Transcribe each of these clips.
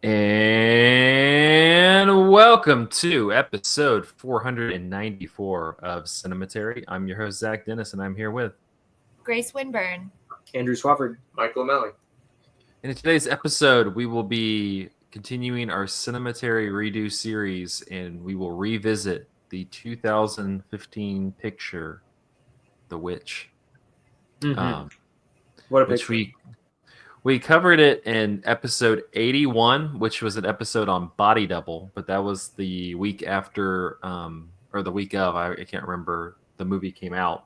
And welcome to episode 494 of Cinematary. I'm your host, Zach Dennis, and I'm here with Grace Winburn, Andrew Swafford, Michael O'Malley. And in today's episode, we will be continuing our Cinematary Re-Do series, and we will revisit the 2015 picture, The Witch. what a Which picture. we covered it in episode 81, which was an episode on Body Double, but that was the week after, or the week of, I can't remember, the movie came out.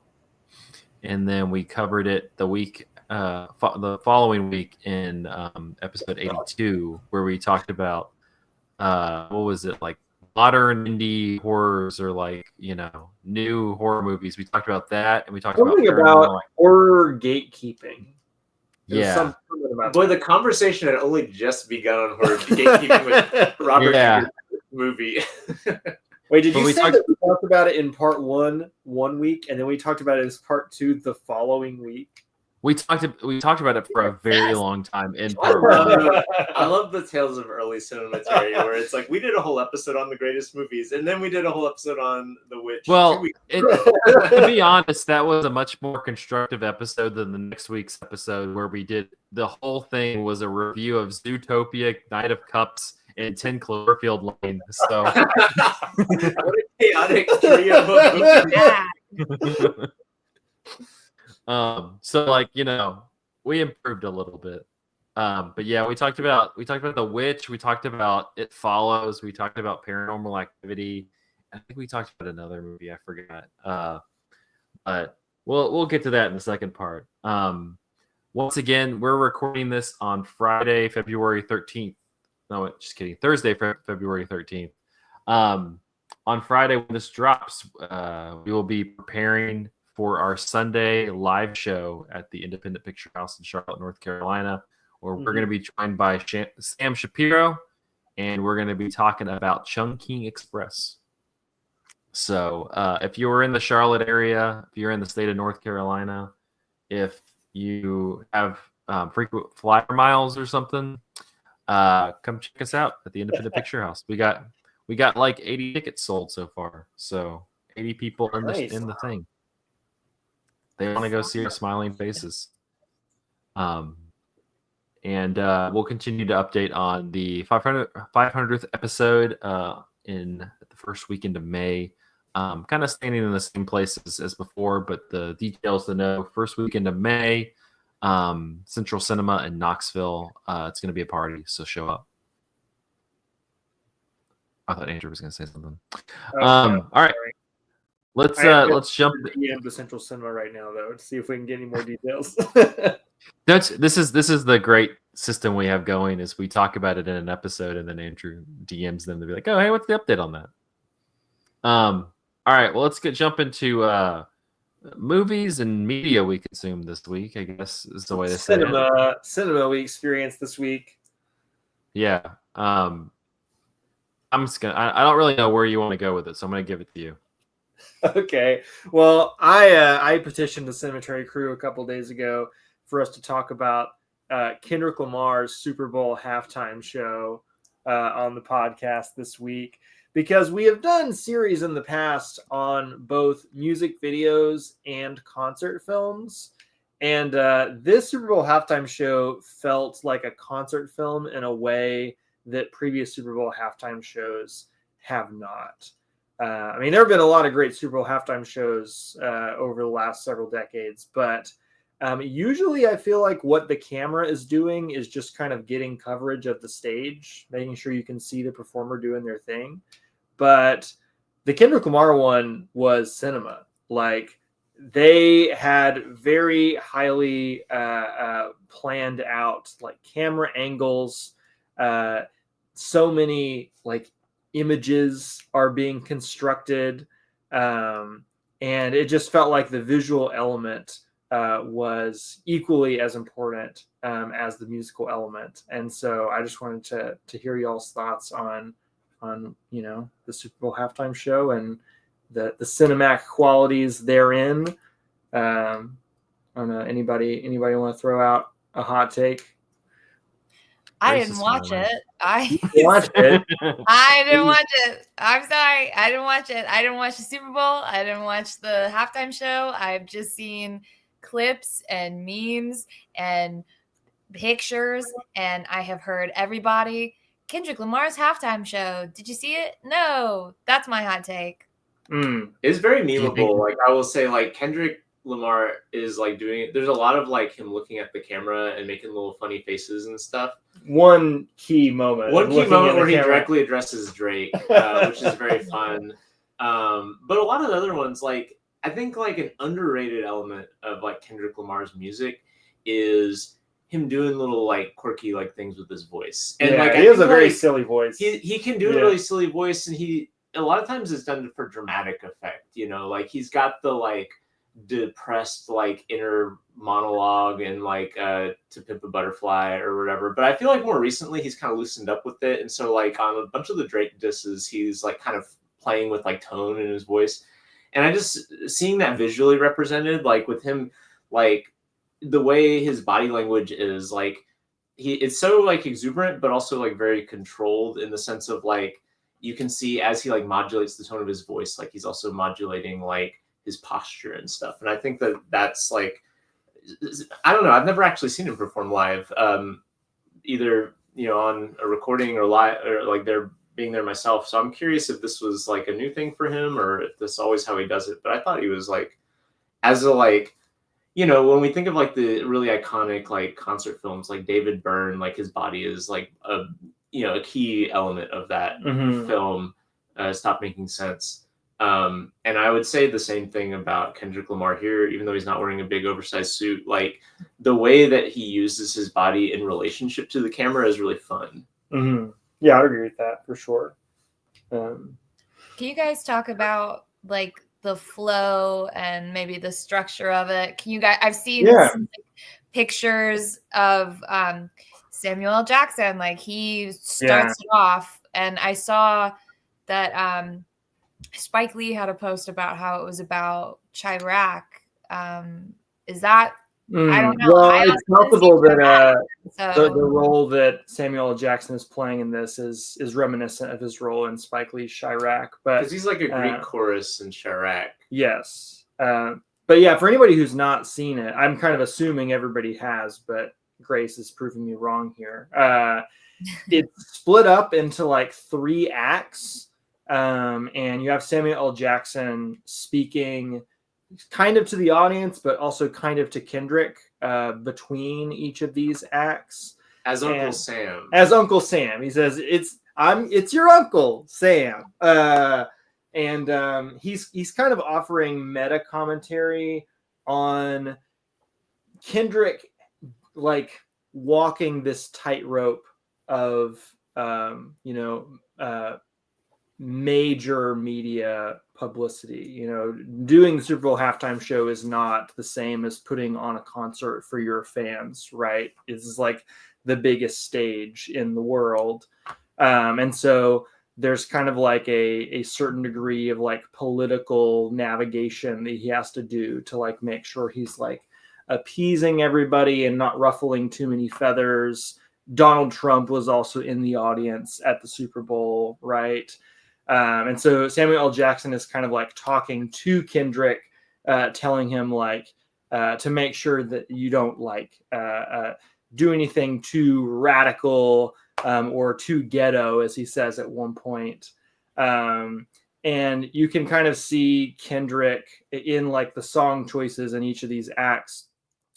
And then we covered it the week, the following week in episode 82, where we talked about, what was it, like modern indie horrors or like, new horror movies. We talked about that, and we talked Something about horror gatekeeping. Yeah. Boy, the conversation had only just begun on horror gatekeeping with Robert Eggers' movie. Wait, did you say that we talked about it in part one week, and then we talked about it as part two the following week? We talked about it for a very long time in part one. I love the tales of early Cinematary, where it's like we did a whole episode on the greatest movies, and then we did a whole episode on The Witch. Well, to be honest, that was a much more constructive episode than the next week's episode, where we did the whole thing was a review of Zootopia, Knight of Cups, and 10 Cloverfield Lane. So what a chaotic trio of so like, we improved a little bit. But yeah, we talked about The Witch, we talked about It Follows, we talked about Paranormal Activity. I think we talked about another movie, I forgot. But we'll get to that in the second part. Once again, we're recording this on Friday, February 13th. No, just kidding. Thursday, February 13th. On Friday, when this drops, we will be preparing for our Sunday live show at the Independent Picture House in Charlotte, North Carolina, where we're going to be joined by Sam Shapiro, and we're going to be talking about Chungking Express. So if you're in the Charlotte area, if you're in the state of North Carolina, if you have frequent flyer miles or something, come check us out at the Independent Picture House. We got like 80 tickets sold so far, so 80 people in the thing. They want to go see our smiling faces. And we'll continue to update on the 500th episode in the first weekend of May. Kind of standing in the same places as before, but the details to know: first weekend of May, Central Cinema in Knoxville. It's going to be a party, so show up. I thought Andrew was going to say something. All right. Let's jump to Central Cinema right now, though, to see if we can get any more details. This is the great system we have going. Is we talk about it in an episode, and then Andrew DMs them to be like, "Oh, hey, what's the update on that?" All right. Well, let's jump into movies and media we consumed this week. I guess is the way to say it. Cinema we experienced this week. Yeah. I'm just gonna. I don't really know where you want to go with it, so I'm gonna give it to you. Okay. Well, I petitioned the Cinematary crew a couple days ago for us to talk about Kendrick Lamar's Super Bowl halftime show on the podcast this week, because we have done series in the past on both music videos and concert films. And this Super Bowl halftime show felt like a concert film in a way that previous Super Bowl halftime shows have not. I mean, there have been a lot of great Super Bowl halftime shows over the last several decades, but usually I feel like what the camera is doing is just kind of getting coverage of the stage, making sure you can see the performer doing their thing. But the Kendrick Lamar one was cinema. Like, they had very highly planned out, like, camera angles. So many, like, images are being constructed, and it just felt like the visual element was equally as important as the musical element. And so I just wanted to hear y'all's thoughts on the Super Bowl halftime show and the cinematic qualities therein. I don't know, anybody want to throw out a hot take? I Grace didn't is watch smiling. it. I Watch it. I didn't watch it. I'm sorry. I didn't watch it. I didn't watch the Super Bowl. I didn't watch the halftime show. I've just seen clips and memes and pictures, and I have heard everybody. Kendrick Lamar's halftime show. Did you see it? No. That's my hot take. It's very you think- memeable. Like I will say, like Kendrick Lamar is like doing it. There's a lot of like him looking at the camera and making little funny faces and stuff. One key moment. One of key looking moment at the where he camera. directly addresses Drake, which is very fun. But a lot of the other ones, like I think like an underrated element of like Kendrick Lamar's music is him doing little like quirky like things with his voice. And yeah, like he I has think, a very like, silly voice. he can do a Yeah. really silly voice, and he a lot of times it's done for dramatic effect. You know, like he's got the like depressed like inner monologue and like To Pimp a Butterfly or whatever. But I feel like more recently he's kind of loosened up with it, and so like on a bunch of the Drake disses he's like kind of playing with like tone in his voice, and I just seeing that visually represented, like with him, like the way his body language is, like it's so like exuberant but also like very controlled in the sense of like you can see as he like modulates the tone of his voice, like he's also modulating like his posture and stuff. And I think that that's like, I don't know, I've never actually seen him perform live, either, you know, on a recording or live, or like there being there myself. So I'm curious if this was like a new thing for him or if this is always how he does it. But I thought he was like, as a like, you know, when we think of like the really iconic like concert films, like David Byrne, like his body is like a, you know, a key element of that film. Stop Making Sense. And I would say the same thing about Kendrick Lamar here, even though he's not wearing a big oversized suit. Like the way that he uses his body in relationship to the camera is really fun. Yeah, I agree with that for sure. Can you guys talk about like the flow and maybe the structure of it? Can you guys? I've seen some pictures of Samuel L. Jackson. Like he starts it off, and I saw that Spike Lee had a post about how it was about Chirac. Is that? I don't know. Well, it's possible that the role that Samuel L. Jackson is playing in this is reminiscent of his role in Spike Lee's Chirac, but because he's like a Greek chorus in Chirac. Yes, but yeah, for anybody who's not seen it, I'm kind of assuming everybody has, but Grace is proving me wrong here. It's split up into like 3 acts, and you have Samuel L. Jackson speaking kind of to the audience, but also kind of to Kendrick between each of these acts. As Uncle Sam. As Uncle Sam. He says, it's your Uncle Sam. And he's kind of offering meta commentary on Kendrick, like walking this tightrope of major media publicity. Doing the Super Bowl halftime show is not the same as putting on a concert for your fans, right? This is like the biggest stage in the world, and so there's kind of like a certain degree of like political navigation that he has to do to like make sure he's like appeasing everybody and not ruffling too many feathers. Donald Trump was also in the audience at the Super Bowl, right? And so Samuel L. Jackson is kind of like talking to Kendrick, telling him like to make sure that you don't like do anything too radical or too ghetto, as he says at one point. And you can kind of see Kendrick in like the song choices in each of these acts,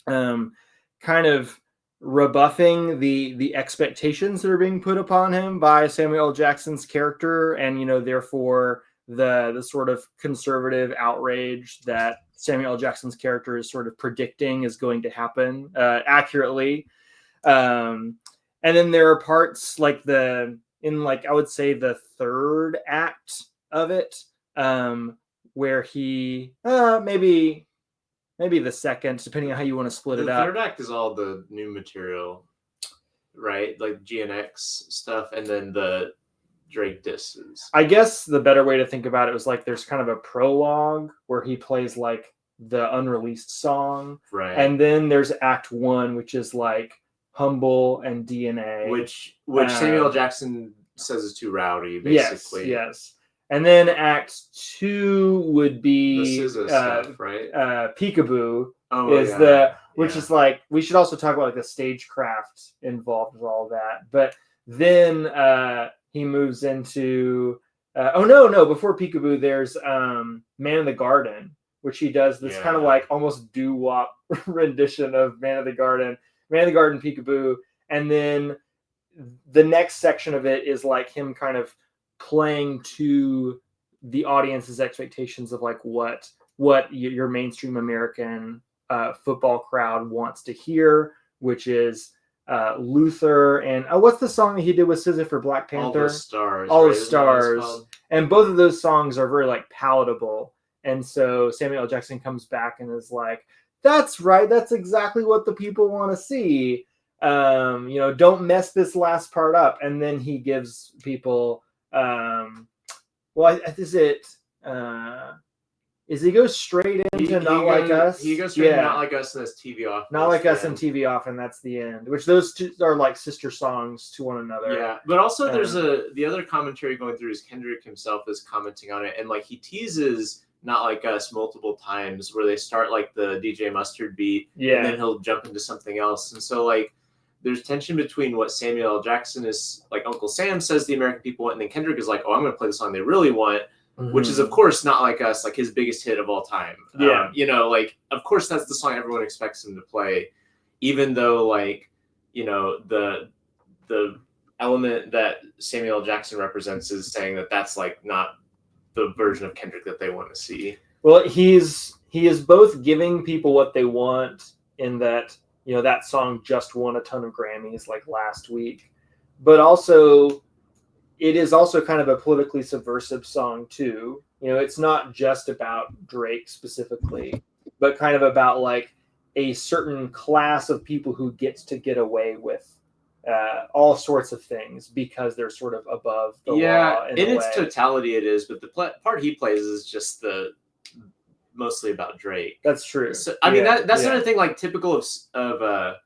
kind of rebuffing the expectations that are being put upon him by Samuel L. Jackson's character, and therefore the sort of conservative outrage that Samuel L. Jackson's character is sort of predicting is going to happen accurately. And then there are parts like I would say the 3rd act of it, where he maybe the 2nd, depending on how you want to split it up. The 3rd act is all the new material, right? Like GNX stuff, and then the Drake disses. I guess the better way to think about it was like there's kind of a prologue where he plays like the unreleased song, right? And then there's Act 1, which is like Humble, and DNA. Which Samuel L. Jackson says is too rowdy, Yes, basically. yes. And then Act 2 would be the SZA stuff, right? Peekaboo which is like, we should also talk about like the stagecraft involved with all that. But then he moves into before Peekaboo, there's Man in the Garden, which he does this kind of like almost doo-wop rendition of Man in the Garden, Peekaboo, and then the next section of it is like him kind of playing to the audience's expectations of like what your mainstream American football crowd wants to hear, which is Luther and what's the song that he did with SZA for Black Panther? All the Stars. And both of those songs are very like palatable. And so Samuel L. Jackson comes back and is like, "That's right. That's exactly what the people want to see. Don't mess this last part up." And then he gives people, is he goes straight into Not Like Us? He goes straight into Not Like Us and that's TV Off. Not Like Us and TV Off, and that's the end. Which those two are like sister songs to one another. Yeah, but also there's the other commentary going through is Kendrick himself is commenting on it, and like he teases Not Like Us multiple times where they start like the DJ Mustard beat, and then he'll jump into something else, and so like there's tension between what Samuel L. Jackson is like. Uncle Sam says the American people want, and then Kendrick is like, "Oh, I'm going to play the song they really want." Which is, of course, Not Like Us, like his biggest hit of all time. Like, of course, that's the song everyone expects him to play, even though, like, the element that Samuel L. Jackson represents is saying that that's, like, not the version of Kendrick that they want to see. Well, he is both giving people what they want in that, that song just won a ton of Grammys, like, last week. But also, it is also kind of a politically subversive song too. It's not just about Drake specifically, but kind of about like a certain class of people who gets to get away with all sorts of things because they're sort of above the law. In its totality it is, but the part he plays is just mostly about Drake. That's true. So, I mean, that's another thing like typical of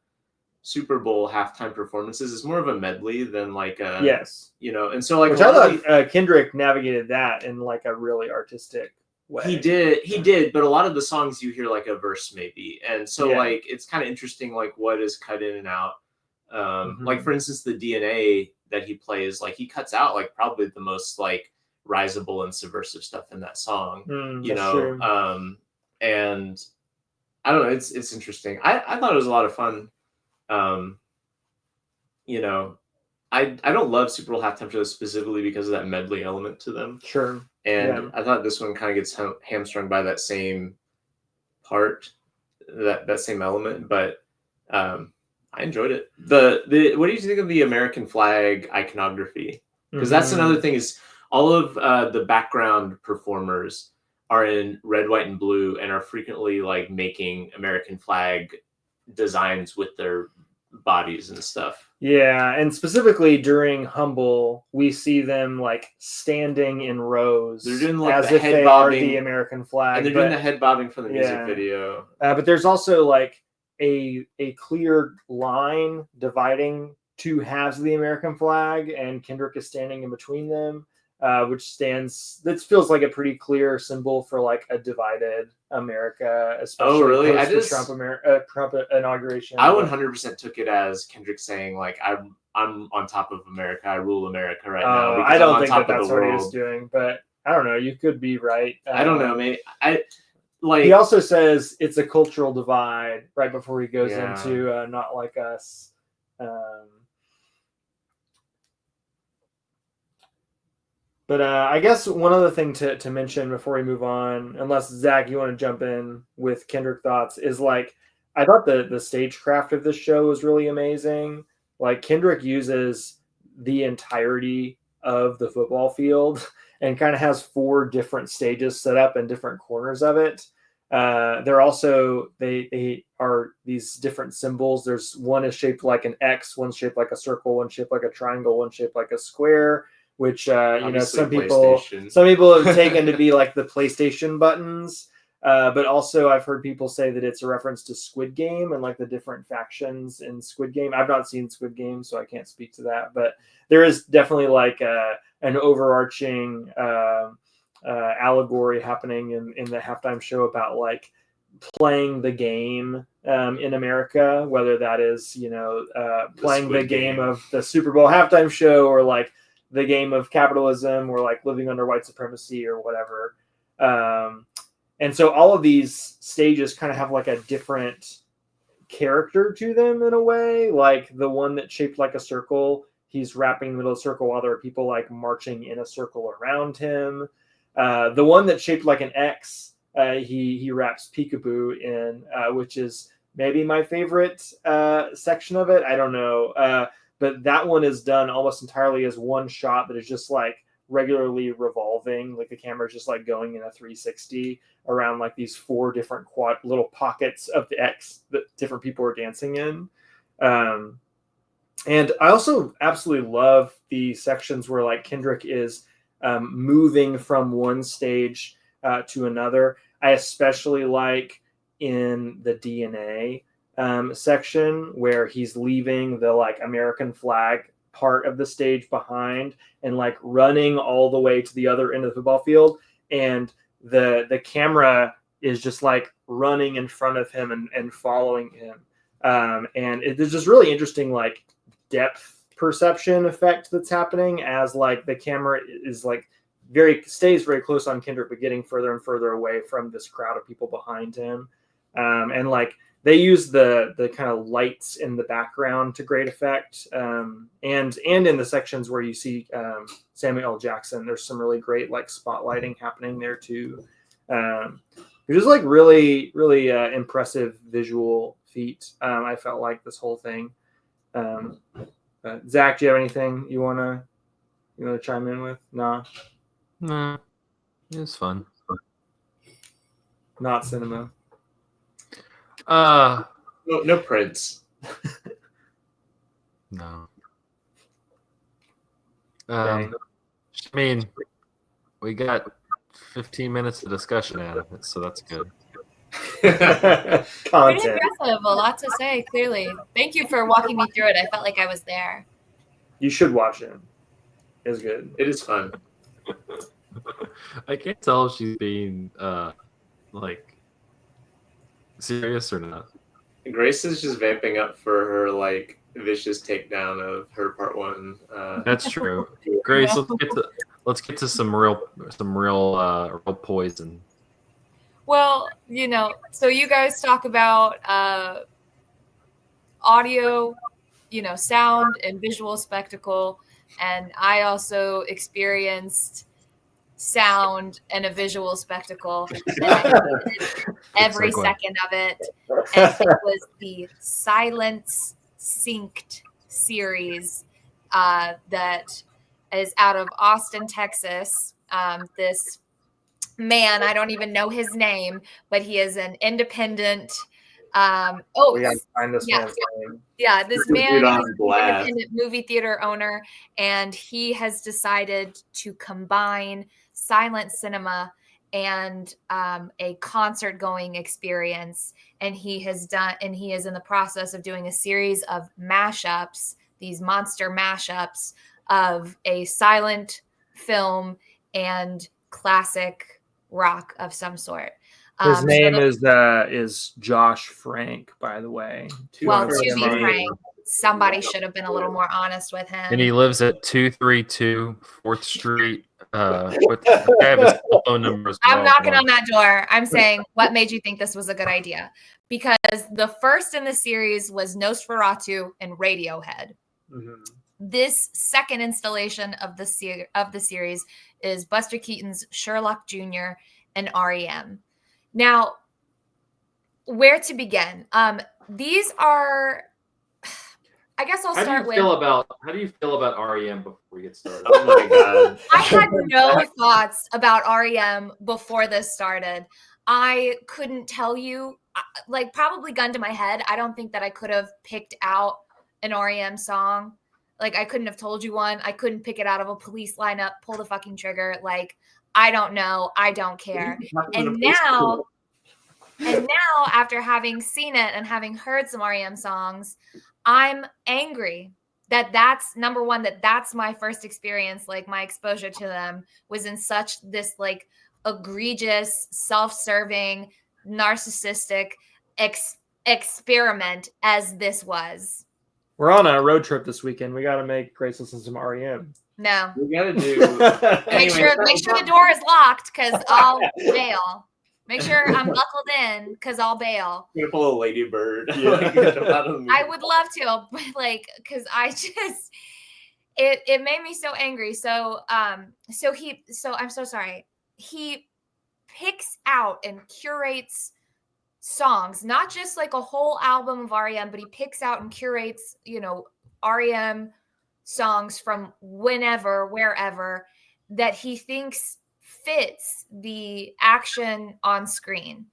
Super Bowl halftime performances is more of a medley than like and so like which I thought Kendrick navigated that in like a really artistic way. He did, but a lot of the songs you hear like a verse maybe, and so like it's kind of interesting like what is cut in and out. Like for instance, the DNA that he plays, like he cuts out like probably the most like risable and subversive stuff in that song. True. And I don't know, it's interesting. I thought it was a lot of fun. I don't love Super Bowl halftime shows specifically because of that medley element to them. Sure. And I thought this one kind of gets hamstrung by that same part, that same element. But I enjoyed it. The what do you think of the American flag iconography? Because that's another thing is all of the background performers are in red, white, and blue and are frequently like making American flag designs with their bodies and stuff. Yeah, and specifically during Humble, we see them like standing in rows. They're doing like as the if head they bobbing, are the American flag. and they're doing the head bobbing for the music video. But there's also like a clear line dividing two halves of the American flag, and Kendrick is standing in between them. That feels like a pretty clear symbol for like a divided America, especially post the Trump inauguration. I 100% took it as Kendrick saying like I'm on top of America, I rule America right now. I don't think that's what he was doing, but I don't know. You could be right. I don't know. Maybe he also says it's a cultural divide right before he goes into Not Like Us. But I guess one other thing to mention before we move on, unless Zach, you want to jump in with Kendrick thoughts, is like I thought the stagecraft of this show was really amazing. Like Kendrick uses the entirety of the football field and kind of has 4 different stages set up in different corners of it. They're also they are these different symbols. There's one is shaped like an X, one's shaped like a circle, one shaped like a triangle, one shaped like a square. Which some people have taken to be like the PlayStation buttons. But also I've heard people say that it's a reference to Squid Game and like the different factions in Squid Game. I've not seen Squid Game, so I can't speak to that. But there is definitely like an overarching allegory happening in the halftime show about like playing the game in America, whether that is, playing the game of the Super Bowl halftime show or like the game of capitalism or like living under white supremacy or whatever. And so all of these stages kind of have like a different character to them in a way. Like the one that's shaped like a circle, he's rapping in the middle of the circle while there are people like marching in a circle around him. The one that's shaped like an X, he raps peekaboo in, which is maybe my favorite section of it. I don't know. But that one is done almost entirely as one shot that is just like regularly revolving. Like the camera is just like going in a 360 around like these 4 different little pockets of the X that different people are dancing in. And I also absolutely love the sections where like Kendrick is moving from one stage to another. I especially like in the DNA section where he's leaving the like American flag part of the stage behind and like running all the way to the other end of the football field, and the camera is just like running in front of him and following him, and there's just really interesting like depth perception effect that's happening as like the camera is like stays very close on Kendrick but getting further and further away from this crowd of people behind him, and like they use the kind of lights in the background to great effect, and in the sections where you see Samuel L. Jackson, there's some really great like spotlighting happening there too. It was like really really impressive visual feat. I felt like this whole thing. Zach, do you have anything you wanna chime in with? No, it was fun. Not cinema. No Prince. No. Okay. I mean, we got 15 minutes of discussion out of it, so that's good. Pretty impressive. A lot to say, clearly. Thank you for walking me through it. I felt like I was there. You should watch it. It's good. It is fun. I can't tell if she's being like serious or not. Grace is just vamping up for her like vicious takedown of her part 1. That's true. Grace, let's get to some real poison. Well, so you guys talk about audio, sound and visual spectacle, and I also experienced sound and a visual spectacle, and I hated every second of it. And it was the Silence Synched series that is out of Austin, Texas. This man, I don't even know his name, but he is an independent. This man is an independent movie theater owner, and he has decided to combine silent cinema and a concert going experience, and he is in the process of doing a series of mashups, these monster mashups of a silent film and classic rock of some sort. His name is Josh Frank, by the way. To be frank, somebody should have been a little more honest with him. And he lives at 232 4th Street. I have his phone number as well. I'm knocking on that door. I'm saying, what made you think this was a good idea? Because the first in the series was Nosferatu and Radiohead. Mm-hmm. This second installation of the series is Buster Keaton's Sherlock Jr. and R.E.M. Now, where to begin? These are, I guess I'll start with. How do you feel about R.E.M. before we get started? Oh my God. I had no thoughts about R.E.M. before this started. I couldn't tell you, like probably gun to my head. I don't think that I could have picked out an R.E.M. song. Like I couldn't have told you one. I couldn't pick it out of a police lineup, pull the fucking trigger. Like, I don't know. I don't care. And now And now, after having seen it and having heard some R.E.M. songs, I'm angry that's number one, that's my first experience. Like, my exposure to them was in such this like egregious, self-serving, narcissistic experiment as this was. We're on a road trip this weekend. We got to make Grace listen to some R.E.M. No. We got to do. Make sure the door is locked, because I'll bail. Make sure I'm buckled in, because I'll bail. You're gonna pull a ladybird. I would love to, but like, because I just it made me so angry. So I'm so sorry. He picks out and curates songs, not just like a whole album of R.E.M, but he picks out and curates, R.E.M songs from whenever, wherever, that he thinks fits the action on screen.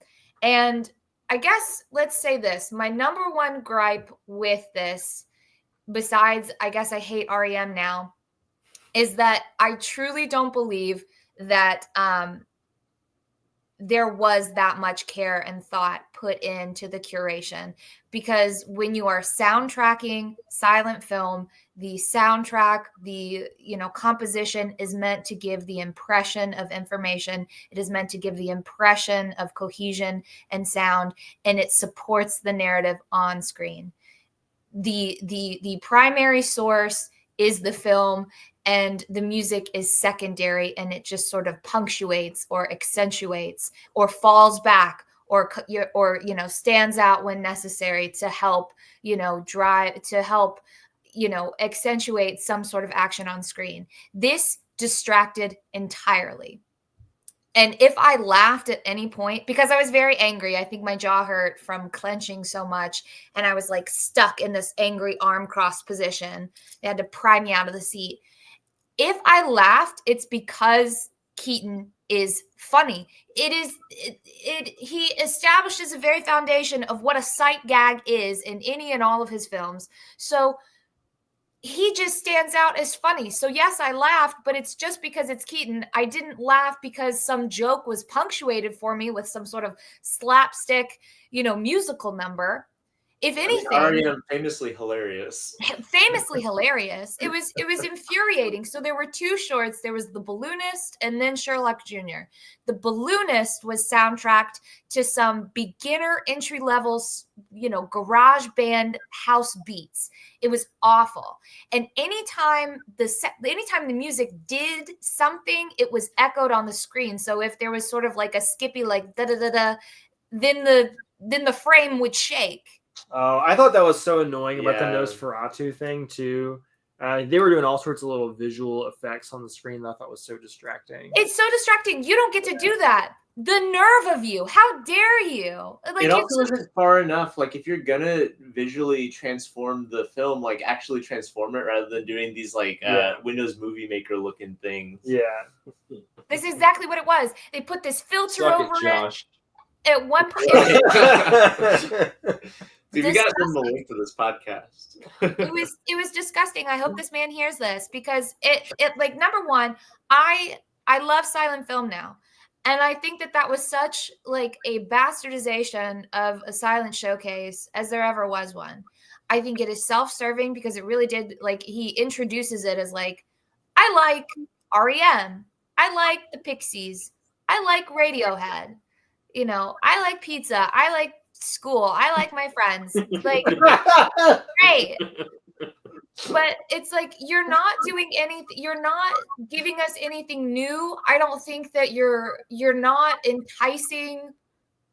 And I guess let's say this, my number one gripe with this, besides I guess I hate R.E.M now, is that I truly don't believe that there was that much care and thought put into the curation. Because when you are soundtracking silent film, the soundtrack, the composition is meant to give the impression of information. It is meant to give the impression of cohesion and sound, and it supports the narrative on screen. The primary source is the film, and the music is secondary, and it just sort of punctuates or accentuates or falls back or stands out when necessary to help accentuate some sort of action on screen. This distracted entirely. And if I laughed at any point, because I was very angry, I think my jaw hurt from clenching so much, and I was like stuck in this angry arm crossed position. They had to pry me out of the seat. If I laughed, it's because Keaton is funny. He establishes a very foundation of what a sight gag is in any and all of his films. So he just stands out as funny. So yes, I laughed, but it's just because it's Keaton. I didn't laugh because some joke was punctuated for me with some sort of slapstick, musical number. If anything, R.E.M. famously hilarious. Famously hilarious. It was infuriating. So there were two shorts. There was The Balloonist and then Sherlock Jr. The Balloonist was soundtracked to some beginner entry level, garage band house beats. It was awful. And anytime the music did something, it was echoed on the screen. So if there was sort of like a skippy, like da da da da, then the frame would shake. Oh, I thought that was so annoying about the Nosferatu thing too. They were doing all sorts of little visual effects on the screen that I thought was so distracting. It's so distracting. You don't get to do that. The nerve of you. How dare you? Like, it also isn't far enough. Like, if you're gonna visually transform the film, like actually transform it rather than doing these Windows Movie Maker looking things. Yeah. This is exactly what it was. They put this filter over it. At one point. Dude, you gotta send the link to this podcast. It was disgusting. I hope this man hears this, because it like, number one, I love silent film now. And I think that was such like a bastardization of a silent showcase as there ever was one. I think it is self-serving, because it really did, like, he introduces it as like, I like R.E.M. I like the Pixies. I like Radiohead. I like pizza. I like school. I like my friends. Like, great. But it's like, you're not doing anything. You're not giving us anything new. I don't think that you're not enticing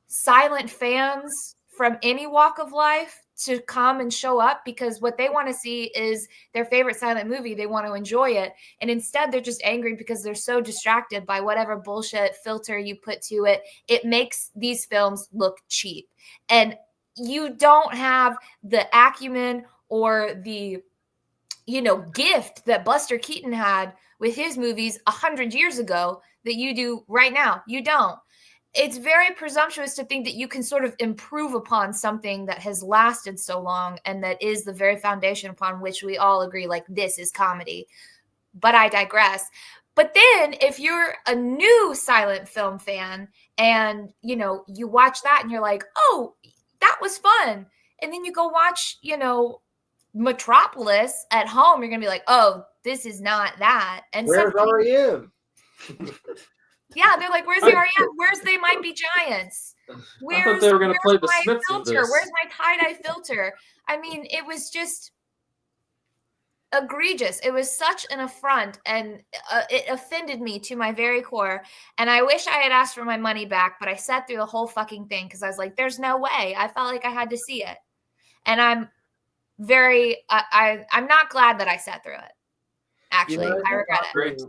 silent fans from any walk of life to come and show up, because what they want to see is their favorite silent movie. They want to enjoy it. And instead they're just angry because they're so distracted by whatever bullshit filter you put to it. It makes these films look cheap. And you don't have the acumen or the, gift that Buster Keaton had with his movies 100 years ago that you do right now. You don't. It's very presumptuous to think that you can sort of improve upon something that has lasted so long and that is the very foundation upon which we all agree, like, this is comedy. But I digress. But then if you're a new silent film fan and, you know, you watch that and you're like, oh, that was fun. And then you go watch, you know, Metropolis at home, you're going to be like, oh, this is not that. And where's R.E.M? Yeah, they're like, where's the R.E.M? Where's They Might Be Giants? I thought they were going to play the my Smiths with filter? this. Where's my tie-dye filter? I mean, it was just egregious. It was such an affront, and it offended me to my very core. And I wish I had asked for my money back, but I sat through the whole fucking thing because I was like, there's no way. I felt like I had to see it. And I'm very, I'm not glad that I sat through it. Actually, I regret it.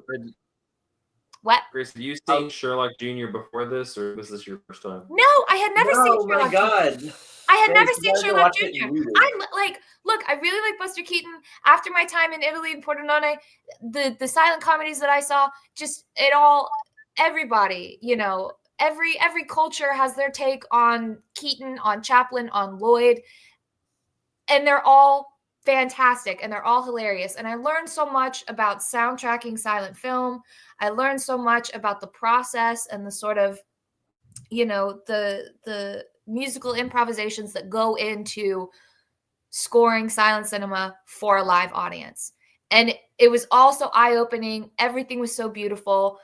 What? Grace, have you seen Sherlock Jr. before this, or was this your first time? No, I had never seen Sherlock. Oh my God. Jr. I had never Grace, seen Sherlock Jr. I'm like, look, I really like Buster Keaton. After my time in Italy and Pordenone, the silent comedies that I saw, just it all, everybody, you know, every culture has their take on Keaton, on Chaplin, on Lloyd, and they're all fantastic and they're all hilarious. And I learned so much about soundtracking silent film. I learned so much about the process and the sort of, you know, the musical improvisations that go into scoring silent cinema for a live audience. And it was also eye-opening. Everything was so beautiful.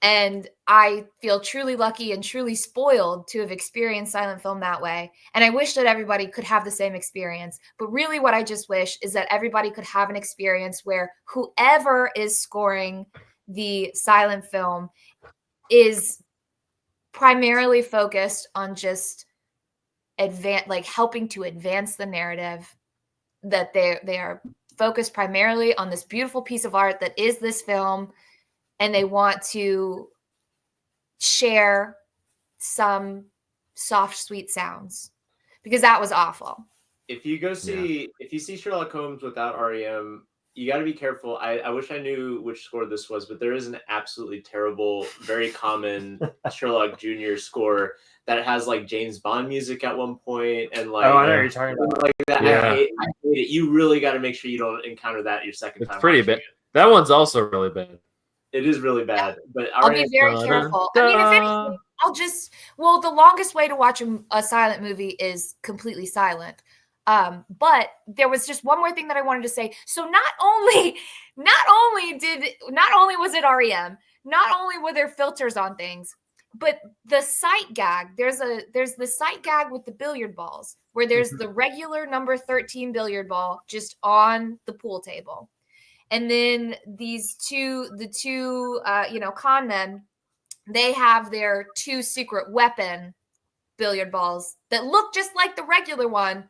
And I feel truly lucky and truly spoiled to have experienced silent film that way. And I wish that everybody could have the same experience. But really what I just wish is that everybody could have an experience where whoever is scoring the silent film is primarily focused on just helping to advance the narrative, that they are focused primarily on this beautiful piece of art that is this film, and they want to share some soft, sweet sounds, because that was awful. If you go see, if you see Sherlock Holmes without R.E.M, you got to be careful. I wish I knew which score this was, but there is an absolutely terrible, very common Sherlock Jr. score that has like James Bond music at one point, and like, oh, I know what you're talking about. Like that. Yeah. I hate it. You really got to make sure you don't encounter that your second time. It's pretty bad. That one's also really bad. It is really bad, but I'll be very careful. I mean, if anything, the longest way to watch a silent movie is completely silent. But there was just one more thing that I wanted to say. So not only was it R.E.M, not only were there filters on things, but the sight gag, there's the sight gag with the billiard balls, where there's the regular number 13 billiard ball just on the pool table. And then the two con men, they have their two secret weapon billiard balls that look just like the regular one,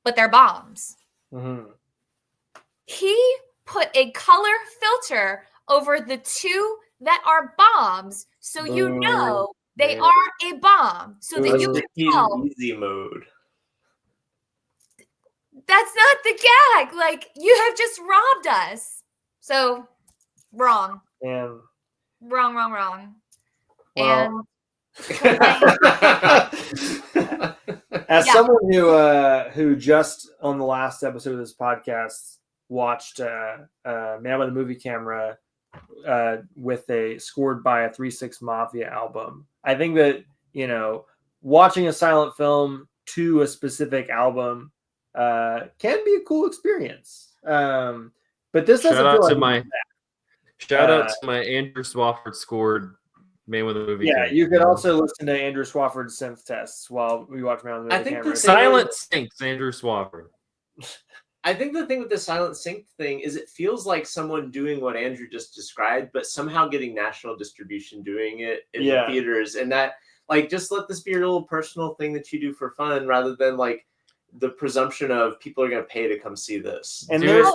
but they're bombs. Mm-hmm. He put a color filter over the two that are bombs, so you know they are a bomb, so that you can tell. Easy mode. That's not the gag. Like, you have just robbed us. So wrong. And wrong. Well, And as someone who just on the last episode of this podcast watched Man with a Movie Camera scored by a 3-6 Mafia album, I think that, you know, watching a silent film to a specific album can be a cool experience. But this doesn't feel like shout out to my Andrew Swafford scored Man with a Movie. Yeah, you could also listen to Andrew Swafford's synth tests while we watch Man with a Movie Camera. Silent Syncs, Andrew Swafford. I think the thing with the silent sync thing is it feels like someone doing what Andrew just described, but somehow getting national distribution doing it in the theaters. And that, like, just let this be your little personal thing that you do for fun, rather than like the presumption of people are going to pay to come see this. And there's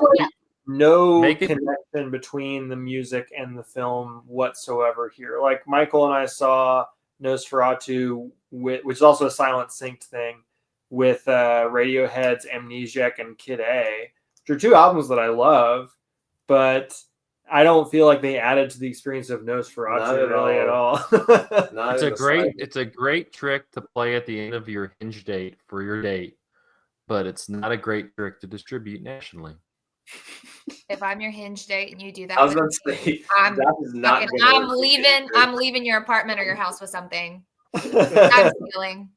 no connection between the music and the film whatsoever here. Like, Michael and I saw Nosferatu, which is also a silent synced thing, with Radiohead's Amnesiac and Kid A, which are two albums that I love, but I don't feel like they added to the experience of Nosferatu really at all. It's a great trick to play at the end of your Hinge date for your date, but it's not a great trick to distribute nationally. If I'm your hinge date and you do that, I was about to say I'm that is not. fucking, gonna I'm work. leaving. I'm leaving your apartment or your house with something. I'm stealing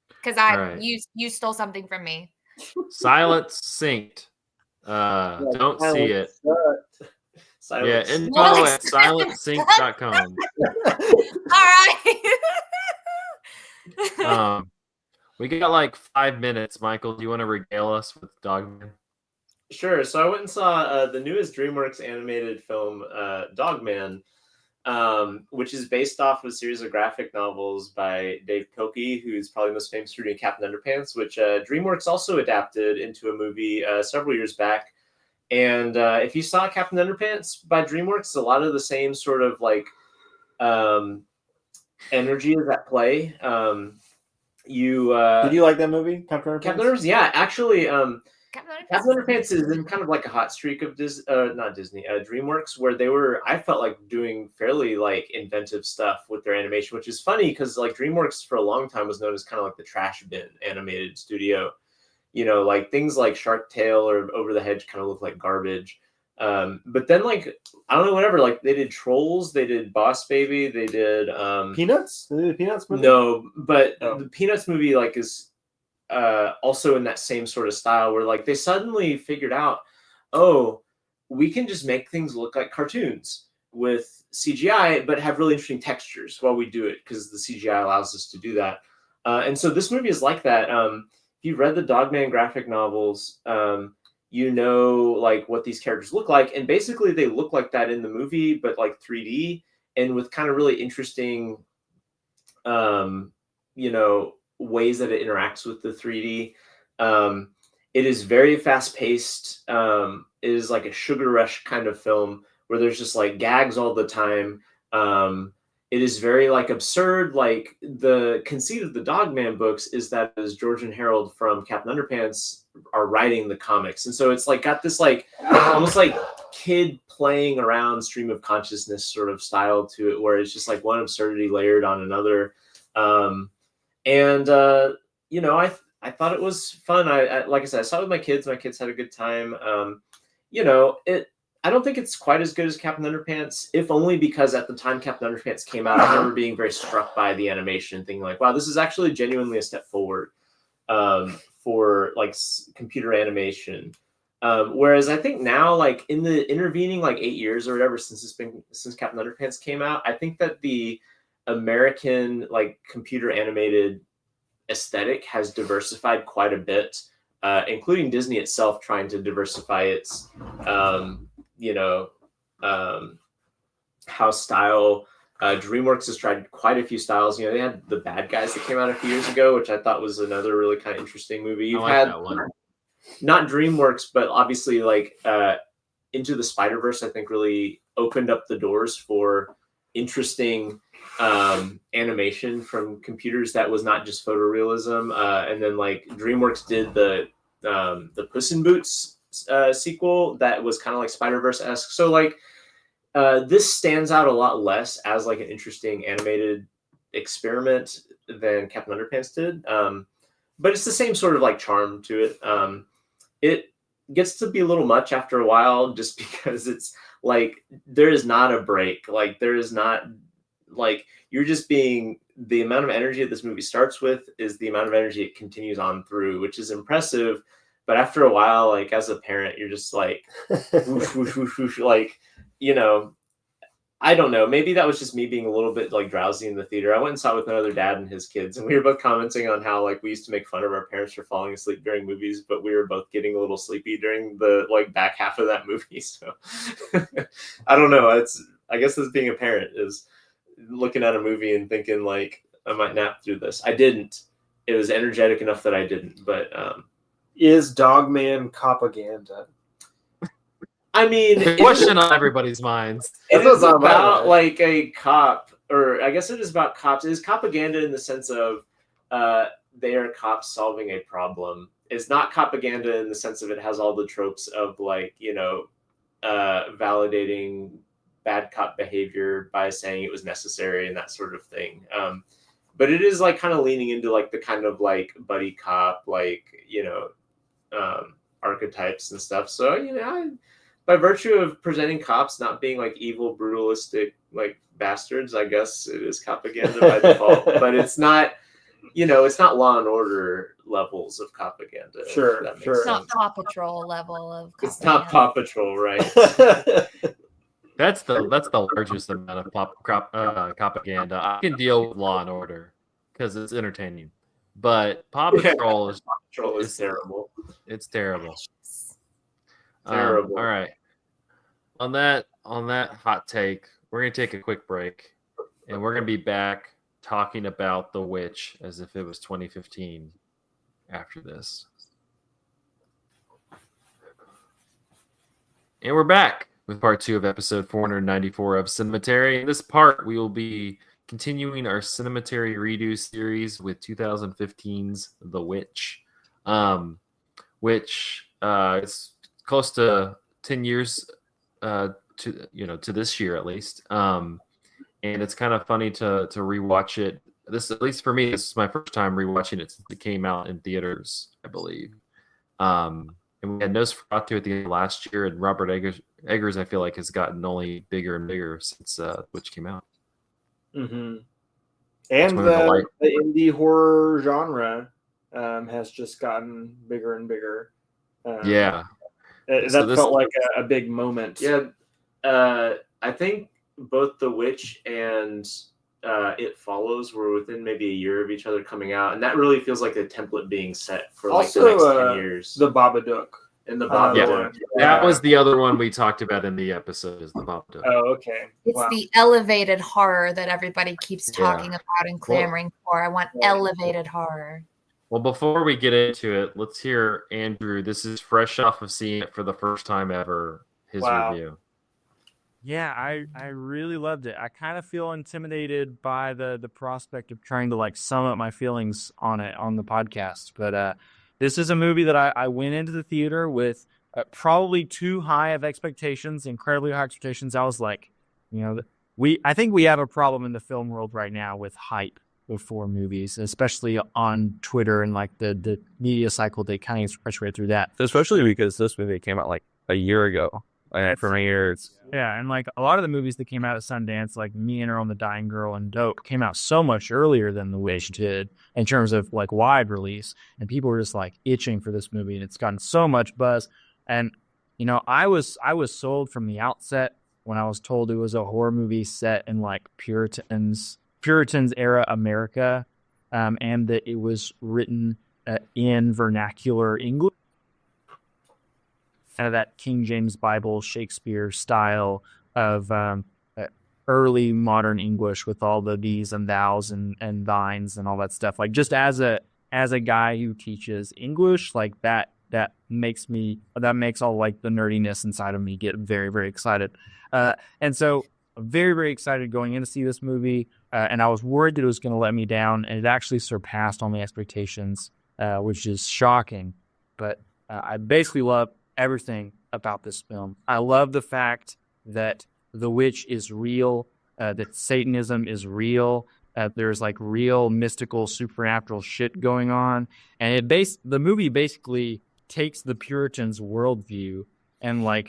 because All right. you stole something from me. Silence Synched. Don't see it. Silence. Yeah, info Well, at silencesync.com. All right. We got like 5 minutes. Michael, do you want to regale us with Dogman? Sure. So I went and saw the newest DreamWorks animated film, Dogman, which is based off of a series of graphic novels by Dave Pilkey, who's probably most famous for doing Captain Underpants, which DreamWorks also adapted into a movie several years back. And if you saw Captain Underpants by DreamWorks, a lot of the same sort of like energy is at play. Did you like that movie, Captain Underpants? Captain Underpants, yeah, actually, Captain Captain Underpants is in kind of like a hot streak of DreamWorks, where they were, I felt like, doing fairly like inventive stuff with their animation, which is funny because like DreamWorks for a long time was known as kind of like the trash bin animated studio. You know, like things like Shark Tale or Over the Hedge kind of look like garbage. But then like, I don't know, whatever, like they did Trolls, they did Boss Baby, they did Peanuts? They did a Peanuts movie? No, but the Peanuts movie like is also in that same sort of style where like they suddenly figured out, oh, we can just make things look like cartoons with CGI, but have really interesting textures while we do it because the CGI allows us to do that. And so this movie is like that. If you've read the Dogman graphic novels, you know like what these characters look like, and basically they look like that in the movie, but like 3D and with kind of really interesting, you know, ways that it interacts with the 3D. It is very fast paced. It is like a sugar rush kind of film where there's just like gags all the time. It is very like absurd. Like the conceit of the Dogman books is that as George and Harold from Captain Underpants are writing the comics, and so it's like got this like almost like kid playing around stream of consciousness sort of style to it, where it's just like one absurdity layered on another. You know, I thought it was fun. I like I said, I saw it with my kids. My kids had a good time. You know, I don't think it's quite as good as Captain Underpants, if only because at the time Captain Underpants came out, I remember being very struck by the animation, thinking like, wow, this is actually genuinely a step forward for like computer animation. Whereas I think now, like in the intervening like 8 years or whatever since Captain Underpants came out, I think that the American like computer animated aesthetic has diversified quite a bit, including Disney itself trying to diversify its you know, how style. DreamWorks has tried quite a few styles. You know, they had The Bad Guys that came out a few years ago, which I thought was another really kind of interesting movie. You've had that one. Not DreamWorks, but obviously like Into the Spider-Verse, I think really opened up the doors for interesting animation from computers that was not just photorealism. And then like DreamWorks did the Puss in Boots sequel that was kind of like Spider-Verse-esque. So like this stands out a lot less as like an interesting animated experiment than Captain Underpants did. But it's the same sort of like charm to it. It gets to be a little much after a while just because it's like there is not a break. Like there is not like you're just being the amount of energy that this movie starts with is the amount of energy it continues on through, which is impressive. But after a while, like as a parent, you're just like, whoosh, whoosh, whoosh, whoosh, like, you know, I don't know. Maybe that was just me being a little bit like drowsy in the theater. I went and saw it with another dad and his kids, and we were both commenting on how like we used to make fun of our parents for falling asleep during movies, but we were both getting a little sleepy during the like back half of that movie. So I don't know. I guess as being a parent is looking at a movie and thinking like I might nap through this. I didn't. It was energetic enough that I didn't. But is Dogman propaganda? I mean, the question on everybody's minds. It is about like a cop, or I guess it is about cops. It is propaganda in the sense of they are cops solving a problem. It's not propaganda in the sense of it has all the tropes of like, you know, validating bad cop behavior by saying it was necessary and that sort of thing. But it is like kind of leaning into like the kind of like buddy cop, like, you know, archetypes and stuff. So by virtue of presenting cops not being like evil, brutalistic, like bastards, I guess it is propaganda by default. But it's not, it's not Law and Order levels of propaganda. Sure. It's not Paw Patrol level of propaganda. It's not Paw Patrol, right? That's the largest amount of propaganda. I can deal with Law and Order because it's entertaining, but Paw Patrol is terrible. It's terrible. Terrible. All right. On that hot take, we're gonna take a quick break, and we're gonna be back talking about The Witch as if it was 2015 after this. And we're back with part 2 of episode 494 of Cinematary. In this part, we will be continuing our Cinematary Re-Do series with 2015's The Witch, which is close to 10 years to this year at least. And it's kind of funny to rewatch it. This, at least for me, this is my first time rewatching it since it came out in theaters, I believe. And we had Nosferatu at the end of last year, and Robert Eggers, I feel like, has gotten only bigger and bigger since Witch came out. Mm-hmm. And the indie horror genre has just gotten bigger and bigger. Yeah. That felt like a big moment. Yeah. I think both The Witch and It Follows were within maybe a year of each other coming out, and that really feels like a template being set for like the next 10 years. The Babadook. And the Babadook. That was the other one we talked about in the episode, is the Babadook. Oh, okay. It's the elevated horror that everybody keeps talking about and clamoring for. I want elevated horror. Well, before we get into it, let's hear Andrew. This is fresh off of seeing it for the first time ever, his review. Yeah, I really loved it. I kind of feel intimidated by the prospect of trying to like sum up my feelings on it on the podcast. But this is a movie that I went into the theater with probably too high of expectations, incredibly high expectations. I was like, I think we have a problem in the film world right now with hype before movies, especially on Twitter and like the media cycle. They kind of express right through that. Especially because this movie came out like a year ago. For years. Yeah, and like a lot of the movies that came out at Sundance, like Me and Earl and the Dying Girl and Dope, came out so much earlier than The Witch did in terms of like wide release, and people were just like itching for this movie, and it's gotten so much buzz. And I was sold from the outset when I was told it was a horror movie set in like Puritans era America, and that it was written in vernacular English. Kind of that King James Bible Shakespeare style of early modern English with all the these and thous and thines and all that stuff. Like just as a guy who teaches English, like that makes all like the nerdiness inside of me get very, very excited. And so very, very excited going in to see this movie. And I was worried that it was going to let me down, and it actually surpassed all my expectations, which is shocking. But I basically love everything about this film. I love the fact that The Witch is real, that Satanism is real, there's like real mystical supernatural shit going on, and the movie basically takes the Puritans' worldview and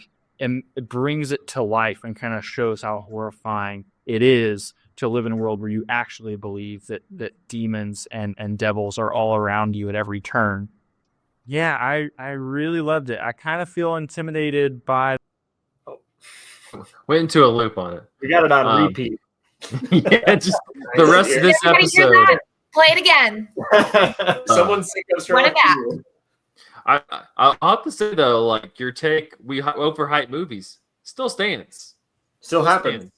it brings it to life and kind of shows how horrifying it is to live in a world where you actually believe that demons and devils are all around you at every turn. Yeah, I really loved it. I kind of feel intimidated by... Went into a loop on it. We got it on repeat. Yeah, just the rest of this episode. Play it again. Someone sick of Sherlock Jr. I'll have to say though, like your take, we overhype movies. Still stands. Still happens.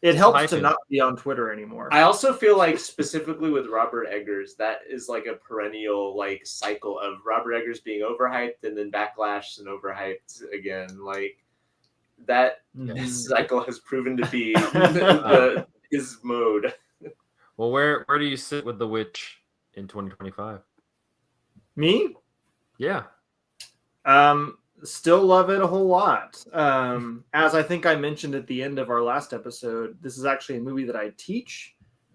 It helps to not be on Twitter anymore. I also feel like specifically with Robert Eggers, that is like a perennial like cycle of Robert Eggers being overhyped and then backlash and overhyped again. Like that cycle has proven to be his mode. Well, where do you sit with The Witch in 2025? Me? Yeah. Still love it a whole lot. As I think I mentioned at the end of our last episode, this is actually a movie that I teach.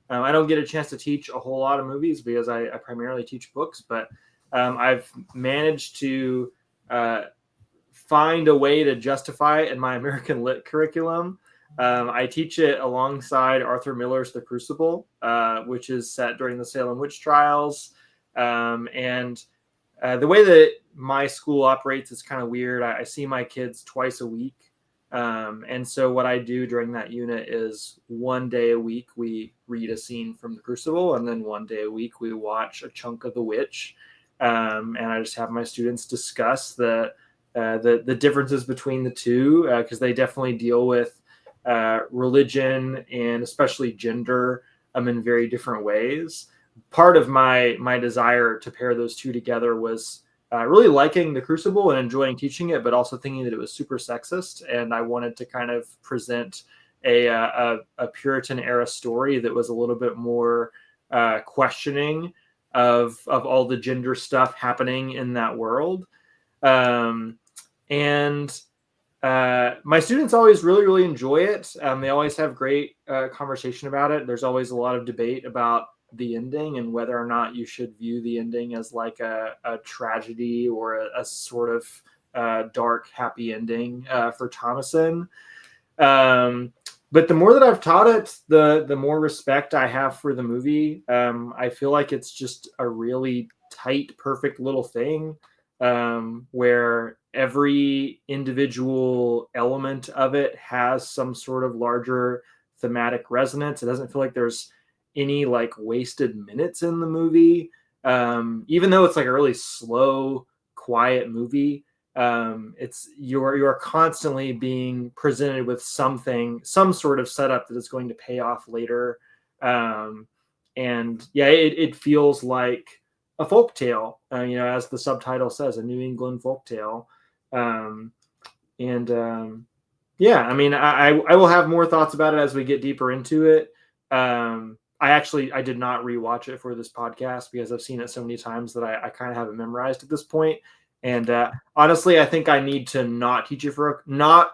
I don't get a chance to teach a whole lot of movies because I primarily teach books, but I've managed to find a way to justify it in my American Lit curriculum. I teach it alongside Arthur Miller's The Crucible, which is set during the Salem witch trials. And the way that my school operates is kind of weird. I see my kids twice a week. And so what I do during that unit is one day a week we read a scene from The Crucible, and then one day a week we watch a chunk of The Witch. And I just have my students discuss the differences between the two, because they definitely deal with religion and especially gender in very different ways. Part of my desire to pair those two together was really liking The Crucible and enjoying teaching it, but also thinking that it was super sexist, and I wanted to kind of present a Puritan era story that was a little bit more questioning of all the gender stuff happening in that world. And my students always really enjoy it. They always have great conversation about it. There's always a lot of debate about the ending and whether or not you should view the ending as like a tragedy or a sort of dark happy ending for Thomason. But the more that I've taught it, the more respect I have for the movie. I feel like it's just a really tight, perfect little thing, where every individual element of it has some sort of larger thematic resonance. It doesn't feel like there's any like wasted minutes in the movie. Even though it's like a really slow, quiet movie, it's you're constantly being presented with some sort of setup that is going to pay off later. And yeah, it feels like a folk tale, as the subtitle says, a New England folk tale. Yeah, I mean, I will have more thoughts about it as we get deeper into it. I did not rewatch it for this podcast because I've seen it so many times that I kind of have it memorized at this point. And honestly, I think I need to not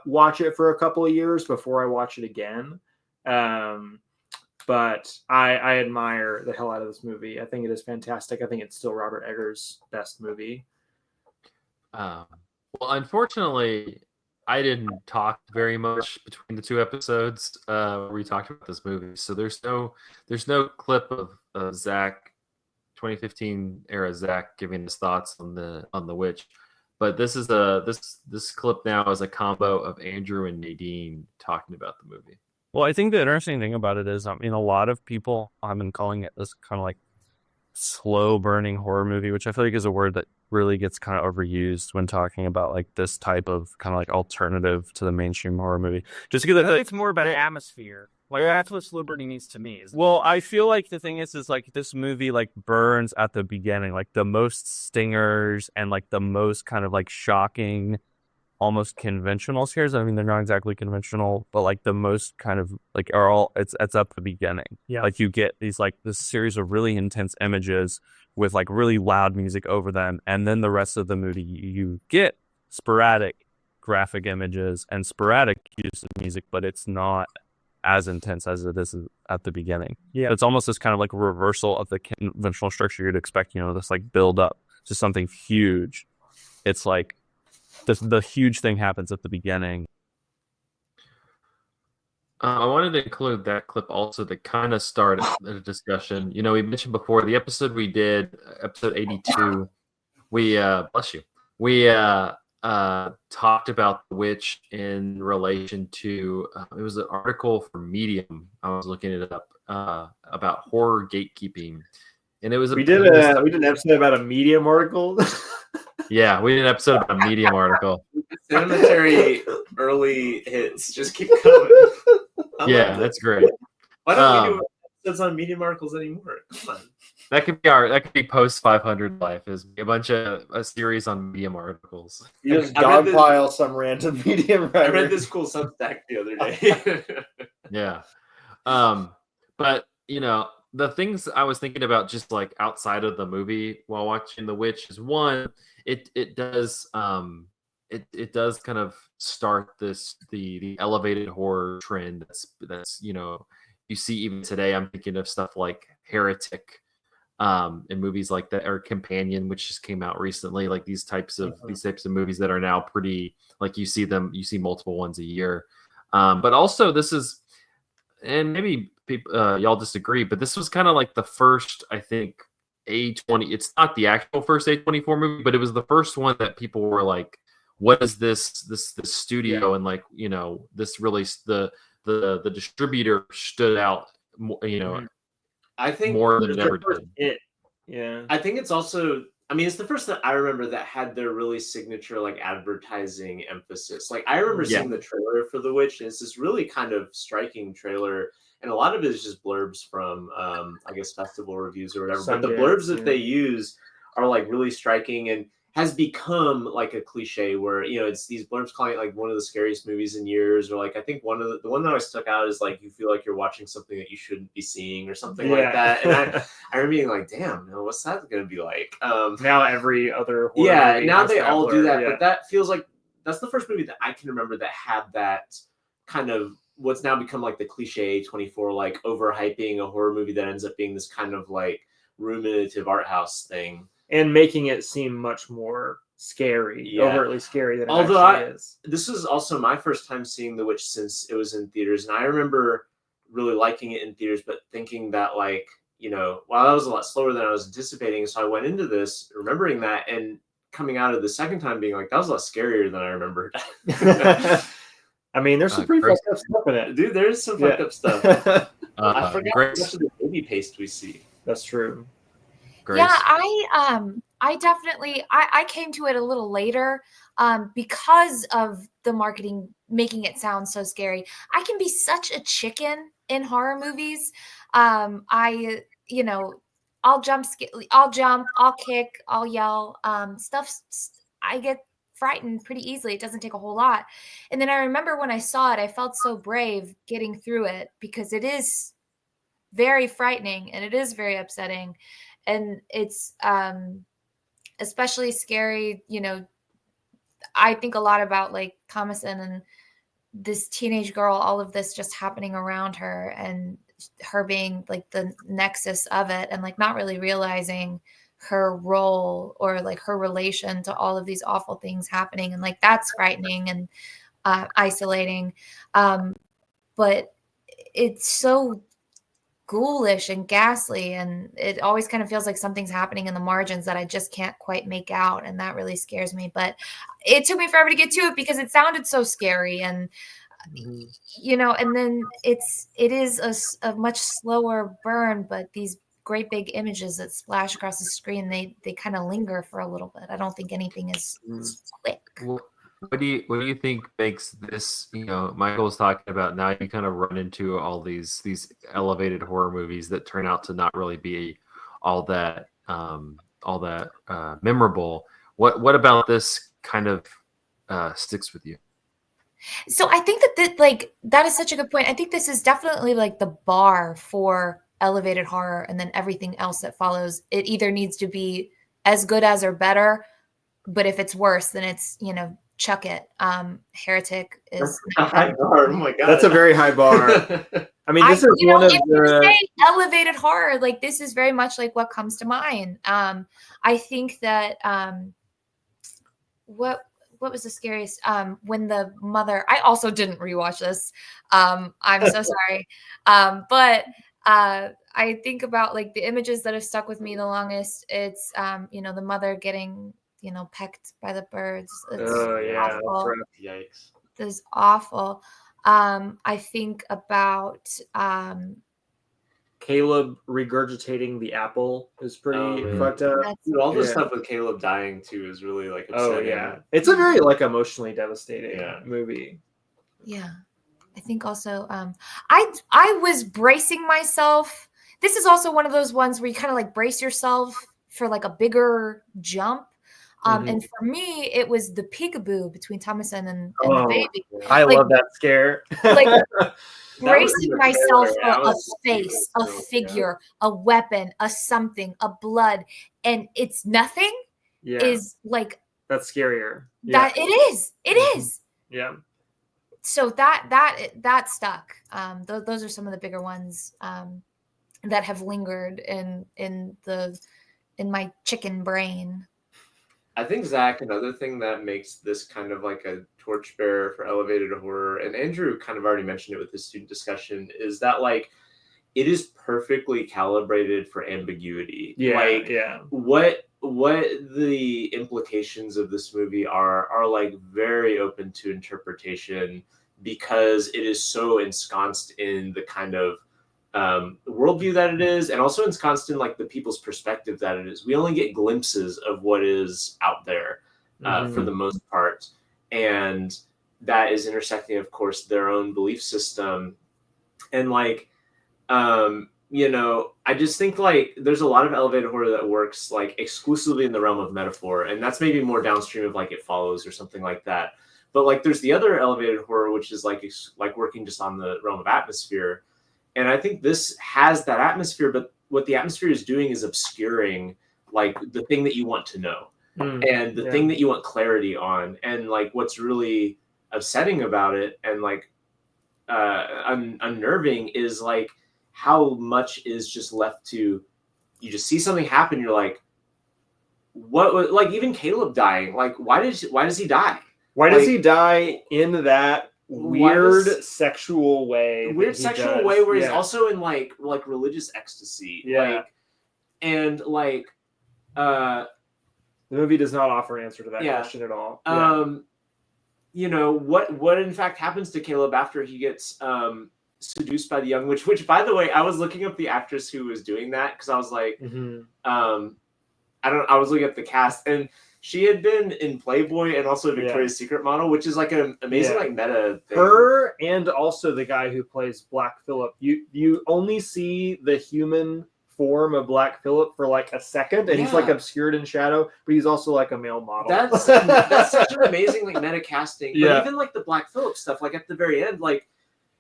watch it for a couple of years before I watch it again. But I admire the hell out of this movie. I think it is fantastic. I think it's still Robert Eggers' best movie. Well, unfortunately, I didn't talk very much between the two episodes where we talked about this movie. So there's no clip of Zach, 2015 era Zach, giving his thoughts on the witch. But this is this clip now is a combo of Andrew and Nadine talking about the movie. Well, I think the interesting thing about it is, a lot of people have been calling it this kind of like slow burning horror movie, which I feel like is a word that really gets kind of overused when talking about like this type of kind of like alternative to the mainstream horror movie. Just because I feel like it's more about atmosphere. Like that's what slow burning means to me. Well, I feel like the thing is like this movie like burns at the beginning, like the most stingers and like the most kind of like shocking, almost conventional scares. I mean, they're not exactly conventional, but like the most kind of like are all it's at the beginning. Yeah. Like you get these like this series of really intense images with like really loud music over them, and then the rest of the movie you get sporadic graphic images and sporadic use of music, but it's not as intense as it is at the beginning. Yeah. It's almost this kind of like reversal of the conventional structure you'd expect, this like build up to something huge. It's like the huge thing happens at the beginning. I wanted to include that clip also to kind of start a discussion. We mentioned before the episode we did, episode 82, we bless you. We talked about the witch in relation to it was an article from Medium. I was looking it up about horror gatekeeping, and it was we did an episode about a Medium article. Yeah, we did an episode about a Medium article. Cinematary early hits just keep coming. Yeah, that's great. Why don't we do episodes on Medium articles anymore? Come on. That could be post 500 life, is a series on Medium articles. You just dogpile some random Medium writer. I read this cool Substack the other day. Yeah. But the things I was thinking about just like outside of the movie while watching The Witch is one, it does it does kind of start the elevated horror trend that's you see even today. I'm thinking of stuff like Heretic, in movies like that, or Companion, which just came out recently. Like these types of movies that are now pretty, like you see multiple ones a year. But also this is, and maybe people, y'all disagree, but this was kind of like the first, I think, A20. It's not the actual first A24 movie, but it was the first one that people were like, "What is this studio?" And like, you know, this really the distributor stood out, you know, I think more than it ever did. Yeah, I think it's also, I mean, it's the first that I remember that had their really signature like advertising emphasis. Like I remember seeing the trailer for The Witch, and it's this really kind of striking trailer, and a lot of it is just blurbs from I guess festival reviews or whatever. But the blurbs that they use are like really striking and has become like a cliche where, you know, it's these blurbs calling it like one of the scariest movies in years, or like I think one of the one that always stuck out is like you feel like you're watching something that you shouldn't be seeing or something like that. And I remember being like, damn, no, what's that gonna be like? Now every other horror movie now they all do that, yeah. But that feels like that's the first movie that I can remember that had that kind of what's now become like the cliche 24, like overhyping a horror movie that ends up being this kind of like ruminative art house thing. And making it seem much more scary, overtly scary than it actually is. This was also my first time seeing The Witch since it was in theaters, and I remember really liking it in theaters, but thinking that like, you know, wow, that was a lot slower than I was anticipating. So I went into this remembering that, and coming out of the second time being like, that was a lot scarier than I remembered. I mean, there's some pretty fucked up stuff in it. Dude, there's some fucked up stuff. I forgot how much of the baby paste we see. That's true. Grace? Yeah, I definitely I came to it a little later because of the marketing making it sound so scary. I can be such a chicken in horror movies. I, you know, I'll jump, I'll kick, I'll yell, I get frightened pretty easily. It doesn't take a whole lot. And then I remember when I saw it, I felt so brave getting through it because it is very frightening and it is very upsetting. And it's especially scary, you know, I think a lot about like Thomason and this teenage girl, all of this just happening around her and her being like the nexus of it and like not really realizing her role or like her relation to all of these awful things happening. And like, that's frightening and isolating. But it's so ghoulish and ghastly, and it always kind of feels like something's happening in the margins that I just can't quite make out, and that really scares me. But it took me forever to get to it because it sounded so scary, and you know, and then it is a much slower burn, but these great big images that splash across the screen, they kind of linger for a little bit. I don't think anything is quick. What do you think makes this, you know, Michael was talking about, now you kind of run into all these elevated horror movies that turn out to not really be all that memorable. What about this kind of sticks with you? So I think that is such a good point. I think this is definitely like the bar for elevated horror, and then everything else that follows. It either needs to be as good as or better, but if it's worse, then it's, you know, chuck it. Heretic is a high bar. Oh my god, that's a very high bar. I mean, this is one of the elevated horror. Like this is very much like what comes to mind. I think that what was the scariest? When the mother. I also didn't rewatch this. I'm so sorry. But I think about like the images that have stuck with me the longest. It's you know, the mother getting, you know, pecked by the birds. It's awful. Yikes. It's awful. I think about Caleb regurgitating the apple is pretty fucked up. Dude, all the stuff with Caleb dying too is really like upsetting. Oh yeah, it's a very like emotionally devastating movie. Yeah, I think also I was bracing myself. This is also one of those ones where you kind of like brace yourself for like a bigger jump. And for me, it was the peekaboo between Thomason and the baby. I love that scare. Like bracing myself for a face, a figure, a weapon, a something, a blood, and it's nothing. Is like that's scarier. That it is. It is. Yeah. So that stuck. Those are some of the bigger ones. that have lingered in my chicken brain. I think, Zach, another thing that makes this kind of like a torchbearer for elevated horror, and Andrew kind of already mentioned it with his student discussion, is that like it is perfectly calibrated for ambiguity. Like what the implications of this movie are like very open to interpretation, because it is so ensconced in the kind of worldview that it is, and also ensconced in like the people's perspective that it is. We only get glimpses of what is out there for the most part, and that is intersecting, of course, their own belief system. And like you know, I just think like there's a lot of elevated horror that works like exclusively in the realm of metaphor, and that's maybe more downstream of like It Follows or something like that. But like there's the other elevated horror, which is like working just on the realm of atmosphere. And I think this has that atmosphere, but what the atmosphere is doing is obscuring like the thing that you want to know and the thing that you want clarity on. And like what's really upsetting about it and like unnerving is like how much is just left to, you just see something happen, you're like, what was, like even Caleb dying, like why does he die? Why does he die in that weird sexual way? Weird sexual way where he's also in like religious ecstasy. Like, and like the movie does not offer an answer to that question at all. You know, what in fact happens to Caleb after he gets seduced by the young witch, which by the way, I was looking up the actress who was doing that because I was like, I was looking at the cast, and she had been in Playboy and also a Victoria's Secret model, which is like an amazing like meta thing. Her and also the guy who plays Black Phillip. You only see the human form of Black Phillip for like a second, and he's like obscured in shadow, but he's also like a male model. That's such an amazing like meta casting. But even like the Black Phillip stuff, like at the very end, like,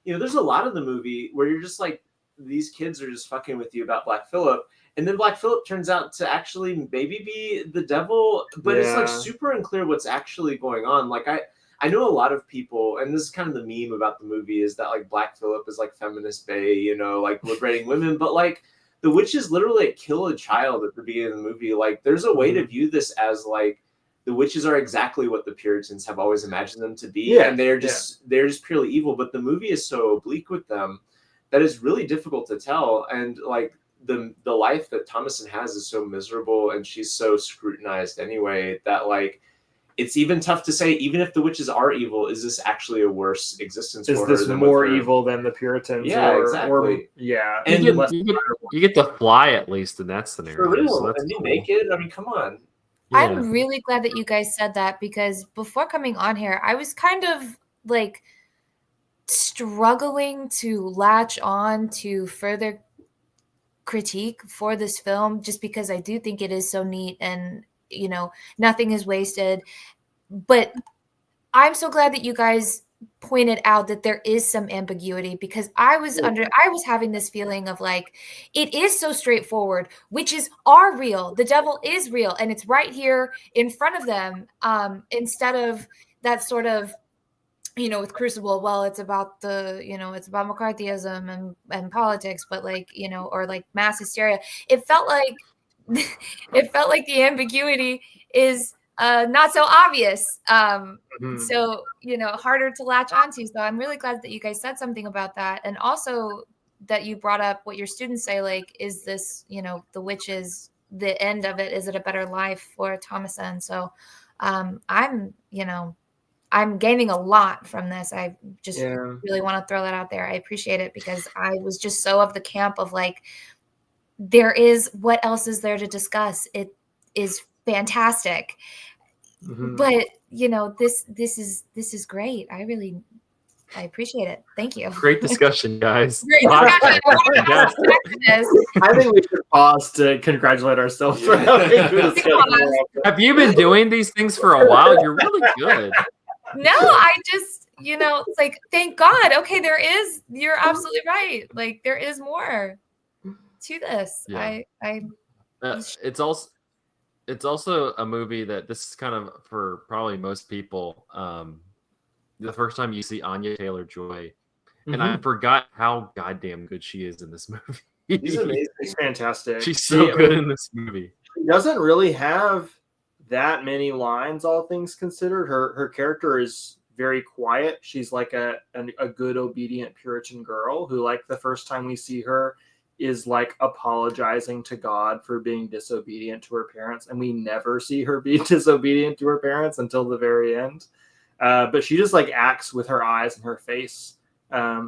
you know, there's a lot of the movie where you're just like, these kids are just fucking with you about Black Phillip. And then Black Phillip turns out to actually maybe be the devil, but it's like super unclear what's actually going on. Like I know a lot of people, and this is kind of the meme about the movie, is that like Black Phillip is like feminist bae, you know, like liberating women, but like the witches literally like, kill a child at the beginning of the movie. Like there's a way to view this as like the witches are exactly what the Puritans have always imagined them to be, and they're just purely evil. But the movie is so oblique with them that it's really difficult to tell. And like the life that Thomasin has is so miserable, and she's so scrutinized anyway, that like it's even tough to say, even if the witches are evil, is this actually a worse existence for her? Is this more evil than the Puritans? Yeah, exactly. And you get to fly at least in that scenario. For real, so that's and be cool. naked. I mean, come on. Yeah. I'm really glad that you guys said that, because before coming on here, I was kind of like struggling to latch on to further critique for this film, just because I do think it is so neat, and you know, nothing is wasted. But I'm so glad that you guys pointed out that there is some ambiguity, because I was having this feeling of like, it is so straightforward. Witches are real, the devil is real, and it's right here in front of them, instead of that sort of, you know, with Crucible, well, it's about the, you know, it's about McCarthyism and politics, but like, you know, or like mass hysteria. It felt like the ambiguity is not so obvious. So, you know, harder to latch onto. So I'm really glad that you guys said something about that. And also that you brought up what your students say, like, is this, you know, the witches, the end of it, is it a better life for Thomasin? So I'm gaining a lot from this. I just really want to throw that out there. I appreciate it, because I was just so of the camp of like, what else is there to discuss? It is fantastic. But you know, this is great. I appreciate it. Thank you. Great discussion, guys. Great discussion. I think we should pause to congratulate ourselves for having this discussion. Have you been doing these things for a while? You're really good. No, I just, you know, it's like, thank God. Okay, you're absolutely right. Like, there is more to this. Yeah. It's also a movie that this is kind of, for probably most people, the first time you see Anya Taylor-Joy, and I forgot how goddamn good she is in this movie. She's amazing. She's fantastic. She's so good in this movie. She doesn't really have that many lines, all things considered. Her character is very quiet. She's like a good, obedient Puritan girl who, like, the first time we see her is like apologizing to God for being disobedient to her parents, and we never see her be disobedient to her parents until the very end. But she just like acts with her eyes and her face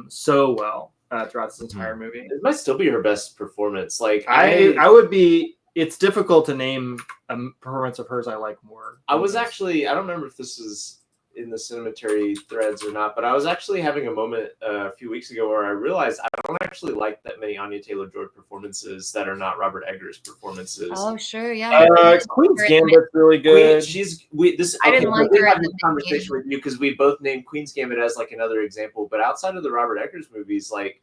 so well throughout this entire movie. It might still be her best performance. Like I would be. It's difficult to name a performance of hers I like more. I was actually, I don't remember if this is in the Cinematary threads or not, but I was actually having a moment a few weeks ago where I realized I don't actually like that many Anya Taylor-Joy performances that are not Robert Eggers performances. Oh, sure, yeah. Queen's Gambit's really good. I didn't like her have this conversation with you because we both named Queen's Gambit as like another example, but outside of the Robert Eggers movies, like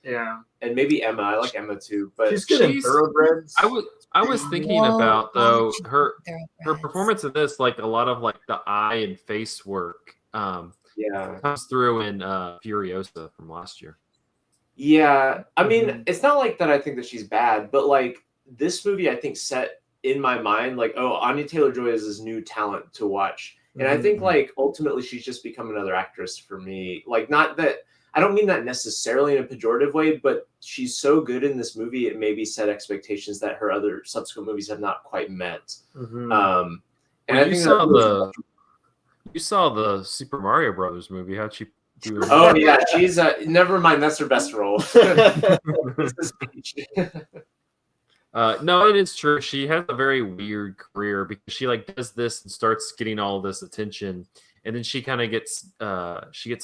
and maybe Emma, I like Emma too, but she's good in Thoroughbreds. I was thinking about though her performance in this, like a lot of like the eye and face work comes through in Furiosa from last year. Yeah, I mean, it's not like that I think that she's bad, but like this movie I think set in my mind like, oh, Anya Taylor-Joy is this new talent to watch. And I think like ultimately she's just become another actress for me. Like, not that I don't mean that necessarily in a pejorative way, but she's so good in this movie it maybe set expectations that her other subsequent movies have not quite met. And I think you saw the Super Mario Brothers movie. How'd she do? Oh yeah, she's never mind. That's her best role. No, it is true. She has a very weird career because she like does this and starts getting all this attention, and then she kind of gets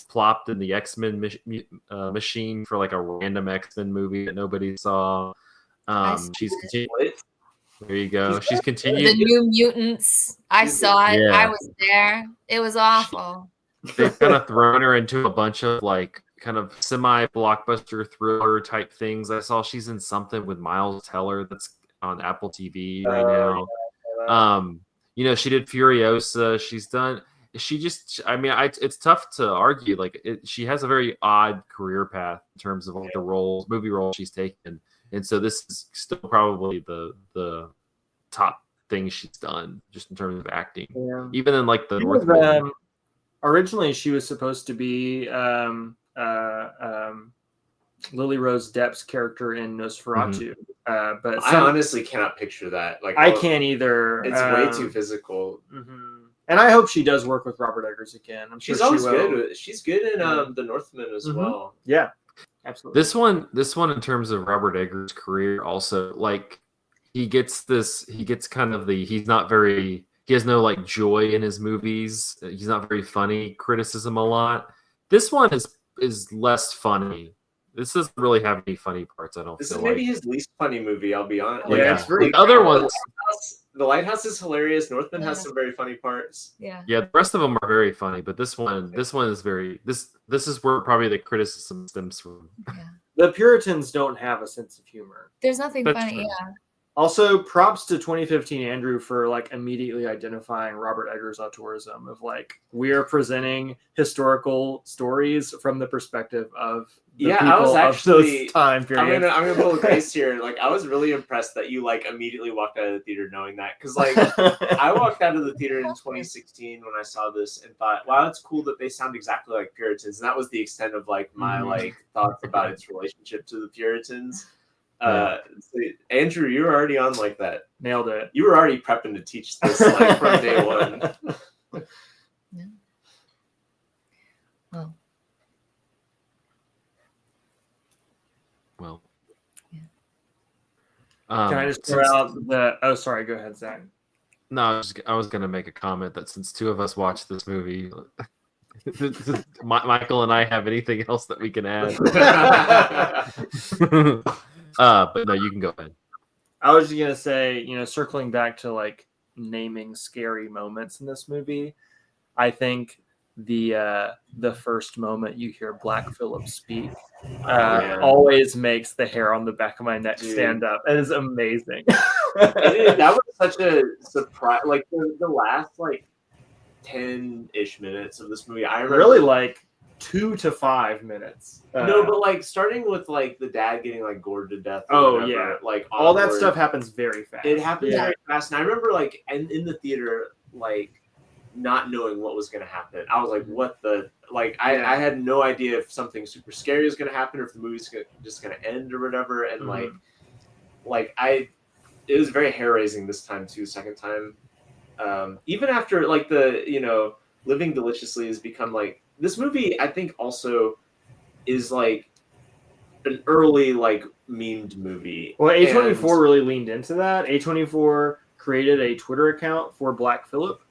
plopped in the X-Men machine for like a random X-Men movie that nobody saw. She's continued. There you go. She's continued. The New Mutants. I saw it. Yeah. I was there. It was awful. They've kind of thrown her into a bunch of like kind of semi-blockbuster thriller type things. I saw she's in something with Miles Teller that's on Apple TV right now. You know, she did Furiosa. It's tough to argue. Like, she has a very odd career path in terms of like the movie roles she's taken. And so this is still probably the top thing she's done just in terms of acting. Yeah. Even in like the Northman. Originally, she was supposed to be Lily Rose Depp's character in Nosferatu. But I honestly cannot picture that. Like, I can't either. It's way too physical. And I hope she does work with Robert Eggers again. I'm sure she's always good. She's good in the Northman as well. Yeah. Absolutely. This one in terms of Robert Eggers' career also, like he has no like joy in his movies. He's not very funny. Criticism a lot. This one is less funny. This doesn't really have any funny parts. I don't. This is maybe his least funny movie. I'll be honest. It's very other ones. The Lighthouse is hilarious. Northman has some very funny parts. Yeah. The rest of them are very funny, but this one is very this is where probably the criticism stems from. Yeah. The Puritans don't have a sense of humor. There's nothing That's funny. true. Yeah. Also, props to 2015 Andrew for like immediately identifying Robert Eggers' auteurism of like, we are presenting historical stories from the perspective of the people I was actually of this time period. I'm gonna pull a Grace here. Like, I was really impressed that you like immediately walked out of the theater knowing that, because like I walked out of the theater in 2016 when I saw this and thought, wow, it's cool that they sound exactly like Puritans, and that was the extent of like my like thoughts about its relationship to the Puritans. So Andrew, you were already on like that. Nailed it. You were already prepping to teach this like from day one. Yeah. Well. Well. Yeah. Can I just throw out the? Oh, sorry. Go ahead, Zach. No, I was going to make a comment that since two of us watched this movie, Michael and I have anything else that we can add. But no, you can go ahead. I was just gonna say, circling back to like naming scary moments in this movie, I think the first moment you hear Black Phillip speak always makes the hair on the back of my neck stand up. It is amazing. That was such a surprise. Like the last like 10-ish minutes of this movie, I remember really like 2 to 5 minutes. No, but like starting with like the dad getting like gored to death. Or Oh, whatever, yeah. like all that onward, stuff happens very fast. It happens Yeah. very fast, and I remember like in the theater like not knowing what was going to happen. I was like, what the like I had no idea if something super scary was going to happen or if the movie's just going to end or whatever. And it was very hair raising this time too. Second time, even after like the Living Deliciously has become like this movie. I think also is like an early like memed movie. Well, A24 really leaned into that. A24 created a Twitter account for Black Phillip.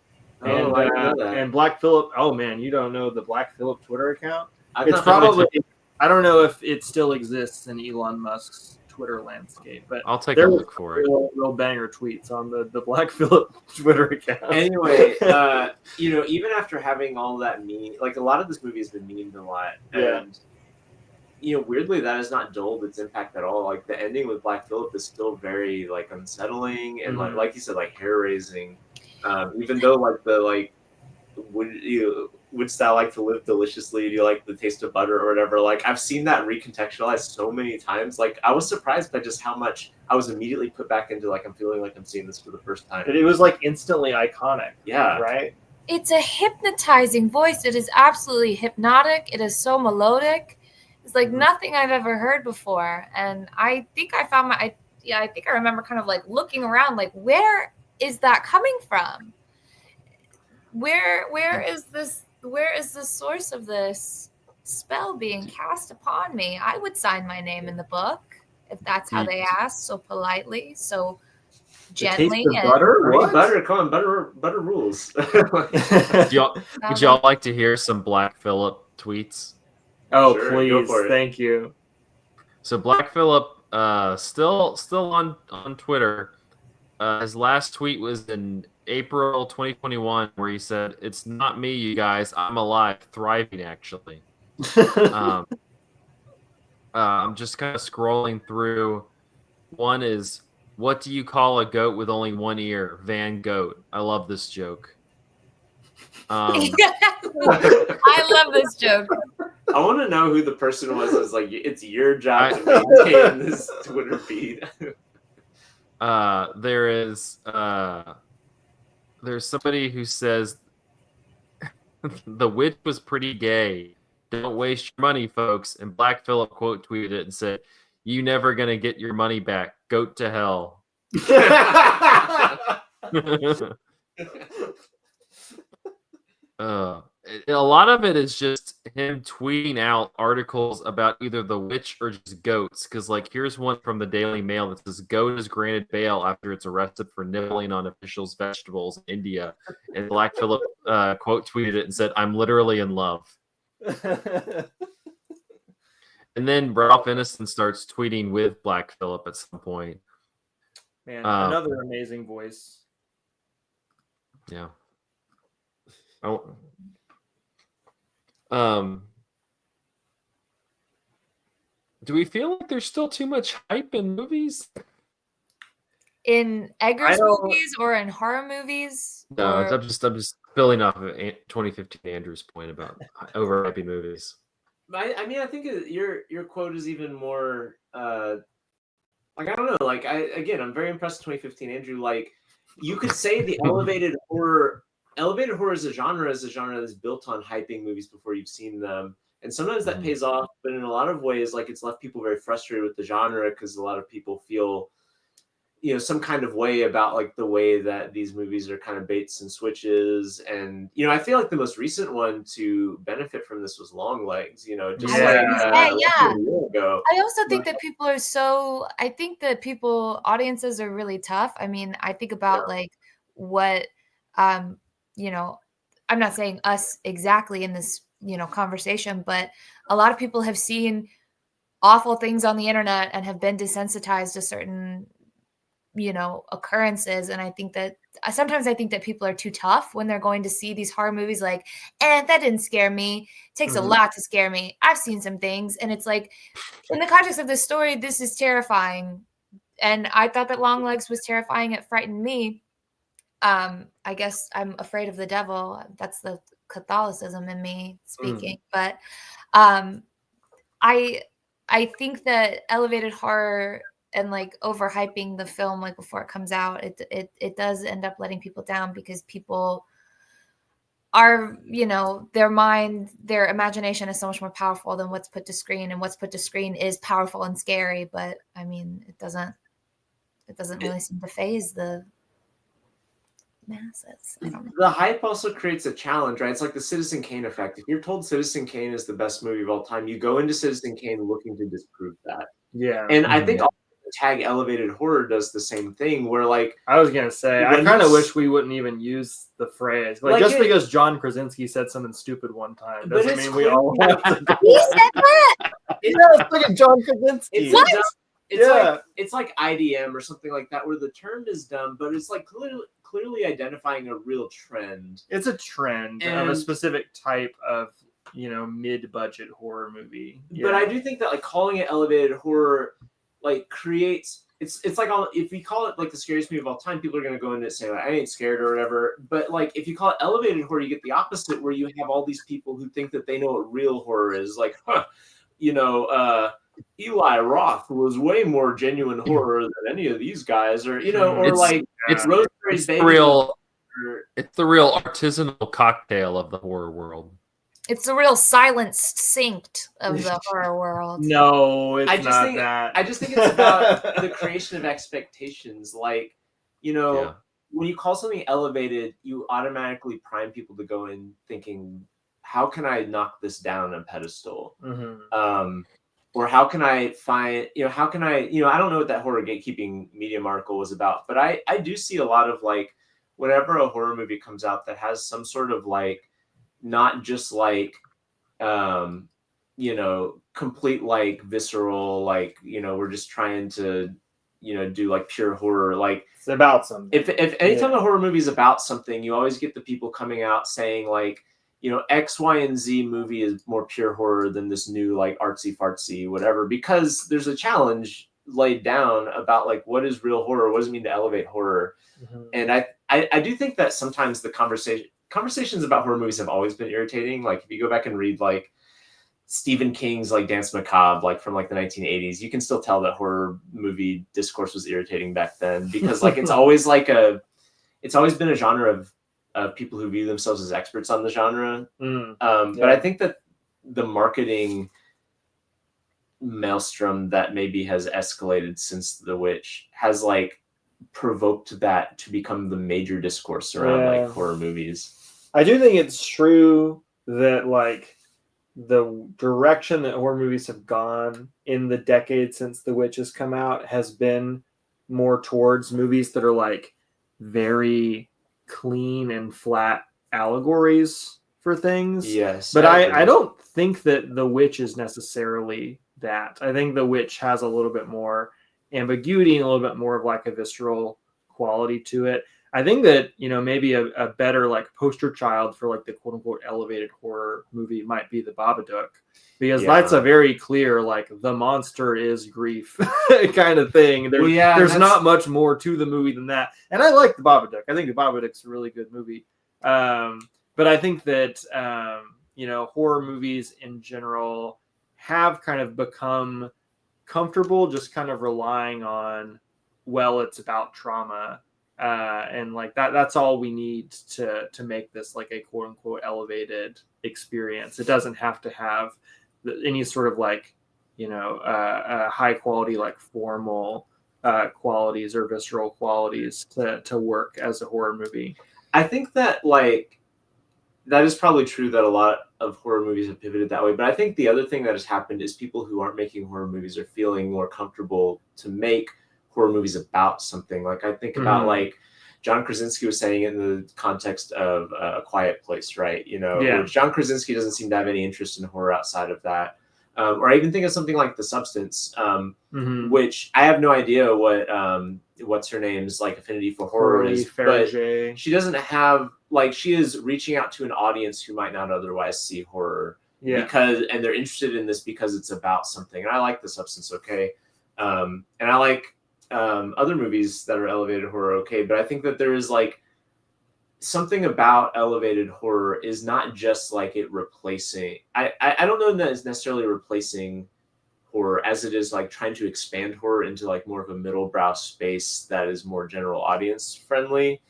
Oh, I didn't know that. And Black Phillip, oh man, you don't know the Black Phillip Twitter account? It's probably, I don't know if it still exists in Elon Musk's Twitter landscape, but I'll take a look for it. Real banger tweets on the Black Phillip Twitter account. Anyway, even after having all that meme, like a lot of this movie has been memed a lot, and weirdly that has not dulled its impact at all. Like the ending with Black Phillip is still very like unsettling and like you said, like hair raising. Even though wouldst thou like to live deliciously? Do you like the taste of butter or whatever? Like I've seen that recontextualized so many times. Like I was surprised by just how much I was immediately put back into like I'm feeling like I'm seeing this for the first time. But it was like instantly iconic. Yeah. Right? It's a hypnotizing voice. It is absolutely hypnotic. It is so melodic. It's like nothing I've ever heard before. And I think I found I think I remember kind of like looking around like, where is that coming from? Where is the source of this spell being cast upon me? I would sign my name in the book if that's how they asked, so politely, so gently. The taste of butter? What? Butter, come on, butter rules. Would y'all like to hear some Black Phillip tweets? Oh, sure, please. Thank you. So Black Phillip, still on Twitter. His last tweet was in April 2021, where he said, "It's not me, you guys. I'm alive, thriving, actually." I'm just kind of scrolling through. One is, "What do you call a goat with only one ear?" Van Goat. I love this joke. I love this joke. I want to know who the person was. It's like it's your job to maintain this Twitter feed. There's somebody who says the witch was pretty gay. Don't waste your money, folks. And Black Phillip quote tweeted it and said, "You never gonna get your money back. Goat to hell." A lot of it is just him tweeting out articles about either the witch or just goats. Because, like, here's one from the Daily Mail that says, "Goat is granted bail after it's arrested for nibbling on officials' vegetables in India." And Black Phillip quote tweeted it and said, "I'm literally in love." And then Ralph Ineson starts tweeting with Black Phillip at some point. Man, another amazing voice. Yeah. Oh. Do we feel like there's still too much hype in movies? In Eggers movies or in horror movies? No, I'm just building off of 2015 Andrew's point about overhyping movies. I mean, I think your quote is even more like I don't know. Like I'm very impressed with 2015 Andrew. Like you could say the elevated horror is a genre that's built on hyping movies before you've seen them. And sometimes that pays off, but in a lot of ways, like it's left people very frustrated with the genre because a lot of people feel, some kind of way about like the way that these movies are kind of baits and switches. And, I feel like the most recent one to benefit from this was Long Legs, just a year ago. I also think that audiences are really tough. I mean, I think about like what, I'm not saying us exactly in this, conversation, but a lot of people have seen awful things on the internet and have been desensitized to certain, occurrences. And I think that sometimes people are too tough when they're going to see these horror movies like, that didn't scare me. It takes a lot to scare me. I've seen some things. And it's like, in the context of this story, this is terrifying. And I thought that Long Legs was terrifying. It frightened me. I guess I'm afraid of the devil. That's the Catholicism in me speaking, but I think that elevated horror and like overhyping the film like before it comes out, it does end up letting people down because people are, their imagination is so much more powerful than what's put to screen, and what's put to screen is powerful and scary, but I mean, it doesn't really seem to phase the masses. I don't know. The hype also creates a challenge, right? It's like the Citizen Kane effect. If you're told Citizen Kane is the best movie of all time, you go into Citizen Kane looking to disprove that. Yeah. And I think also the tag elevated horror does the same thing, where like I was gonna say, I kind of wish we wouldn't even use the phrase. Like just because John Krasinski said something stupid one time doesn't mean we all have to. He said that. Yeah, look at John Krasinski. It's like IDM or something like that, where the term is dumb, but it's like clearly identifying a real trend. It's a trend of a specific type of, mid-budget horror movie. Yeah. But I do think that like calling it elevated horror like creates it's like if you call it like the scariest movie of all time, people are gonna go into it saying like, I ain't scared or whatever. But like if you call it elevated horror, you get the opposite, where you have all these people who think that they know what real horror is. Like, Eli Roth was way more genuine horror than any of these guys, or it's Rosemary's Baby. It's the real artisanal cocktail of the horror world. It's the real silenced Synched of the horror world. No, it's not that. I just think it's about the creation of expectations. Like, when you call something elevated, you automatically prime people to go in thinking, how can I knock this down on a pedestal? Mm-hmm. Or how can I find, I don't know what that horror gatekeeping Medium article was about, but I do see a lot of like, whenever a horror movie comes out that has some sort of like, not just like, complete like visceral, like, we're just trying to, do like pure horror. Like it's about something. If anytime a horror movie is about something, you always get the people coming out saying like, X, Y, and Z movie is more pure horror than this new like artsy fartsy whatever, because there's a challenge laid down about like what is real horror, what does it mean to elevate horror. Mm-hmm. And I do think that sometimes the conversations about horror movies have always been irritating. Like if you go back and read like Stephen King's like Dance Macabre, like from like the 1980s, you can still tell that horror movie discourse was irritating back then, because like it's always been a genre of people who view themselves as experts on the genre. But I think that the marketing maelstrom that maybe has escalated since The Witch has like provoked that to become the major discourse around like horror movies. I do think it's true that like the direction that horror movies have gone in the decade since The Witch has come out has been more towards movies that are like very clean and flat allegories for things. Yes. But I don't think that The Witch is necessarily that. I think The Witch has a little bit more ambiguity and a little bit more of like a visceral quality to it. I think that, maybe a better like poster child for like the quote unquote elevated horror movie might be The Babadook, because that's a very clear, like the monster is grief kind of thing. There's not much more to the movie than that. And I like The Babadook. I think The Babadook's a really good movie. But I think that, horror movies in general have kind of become comfortable just kind of relying on, it's about trauma. And like that's all we need to make this like a quote unquote elevated experience. It doesn't have to have any sort of like, high quality, like formal qualities or visceral qualities to work as a horror movie. I think that like, that is probably true that a lot of horror movies have pivoted that way. But I think the other thing that has happened is people who aren't making horror movies are feeling more comfortable to make horror movies about something. Like I think about like John Krasinski was saying in the context of A Quiet Place, right? John Krasinski doesn't seem to have any interest in horror outside of that. Or I even think of something like The Substance, which I have no idea what what's her name's like affinity for horror is, but she doesn't have like, she is reaching out to an audience who might not otherwise see horror and they're interested in this because it's about something. And I like The Substance, and I like other movies that are elevated horror, but I think that there is like something about elevated horror is not just like it replacing. I don't know that it's necessarily replacing horror as it is like trying to expand horror into like more of a middle brow space that is more general audience friendly,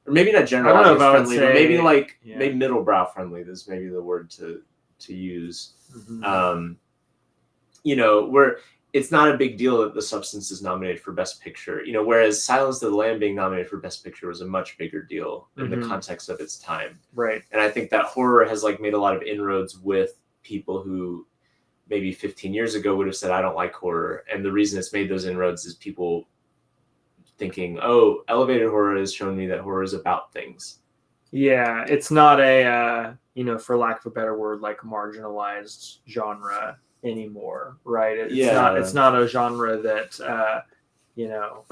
or maybe not general audience friendly, but maybe like maybe middle brow friendly. This is maybe the word to use. Mm-hmm. You know, where it's not a big deal that The Substance is nominated for Best Picture, you know, whereas Silence of the Lamb being nominated for Best Picture was a much bigger deal in the context of its time. Right. And I think that horror has like made a lot of inroads with people who maybe 15 years ago would have said, I don't like horror. And the reason it's made those inroads is people thinking, oh, elevated horror has shown me that horror is about things. Yeah, it's not a, you know, for lack of a better word, like marginalized genre anymore, right? It's not a genre that, you know,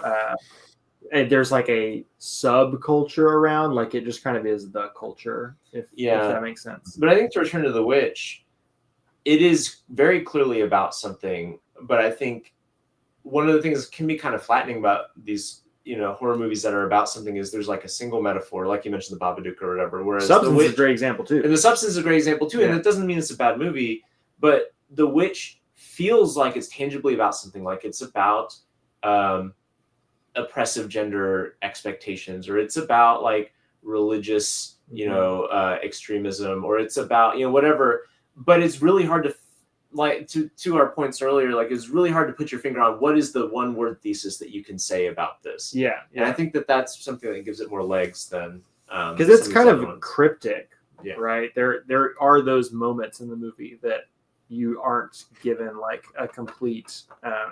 there's like a subculture around. Like it just kind of is the culture, if that makes sense. But I think to return to The Witch, it is very clearly about something, but I think one of the things that can be kind of flattening about these, you know, horror movies that are about something is there's like a single metaphor, like you mentioned, the Babadook or whatever. Whereas Substance is a great example too. And The Substance is a great example too. Yeah. And it doesn't mean it's a bad movie, but The Witch feels like it's tangibly about something. Like it's about oppressive gender expectations, or it's about like religious, you know, extremism, or it's about, you know, whatever. But it's really hard to, like, to our points earlier, like it's really hard to put your finger on what is the one word thesis that you can say about this. Yeah. And I think that that's something that gives it more legs than because it's kind of cryptic, right? There are those moments in the movie that you aren't given like a complete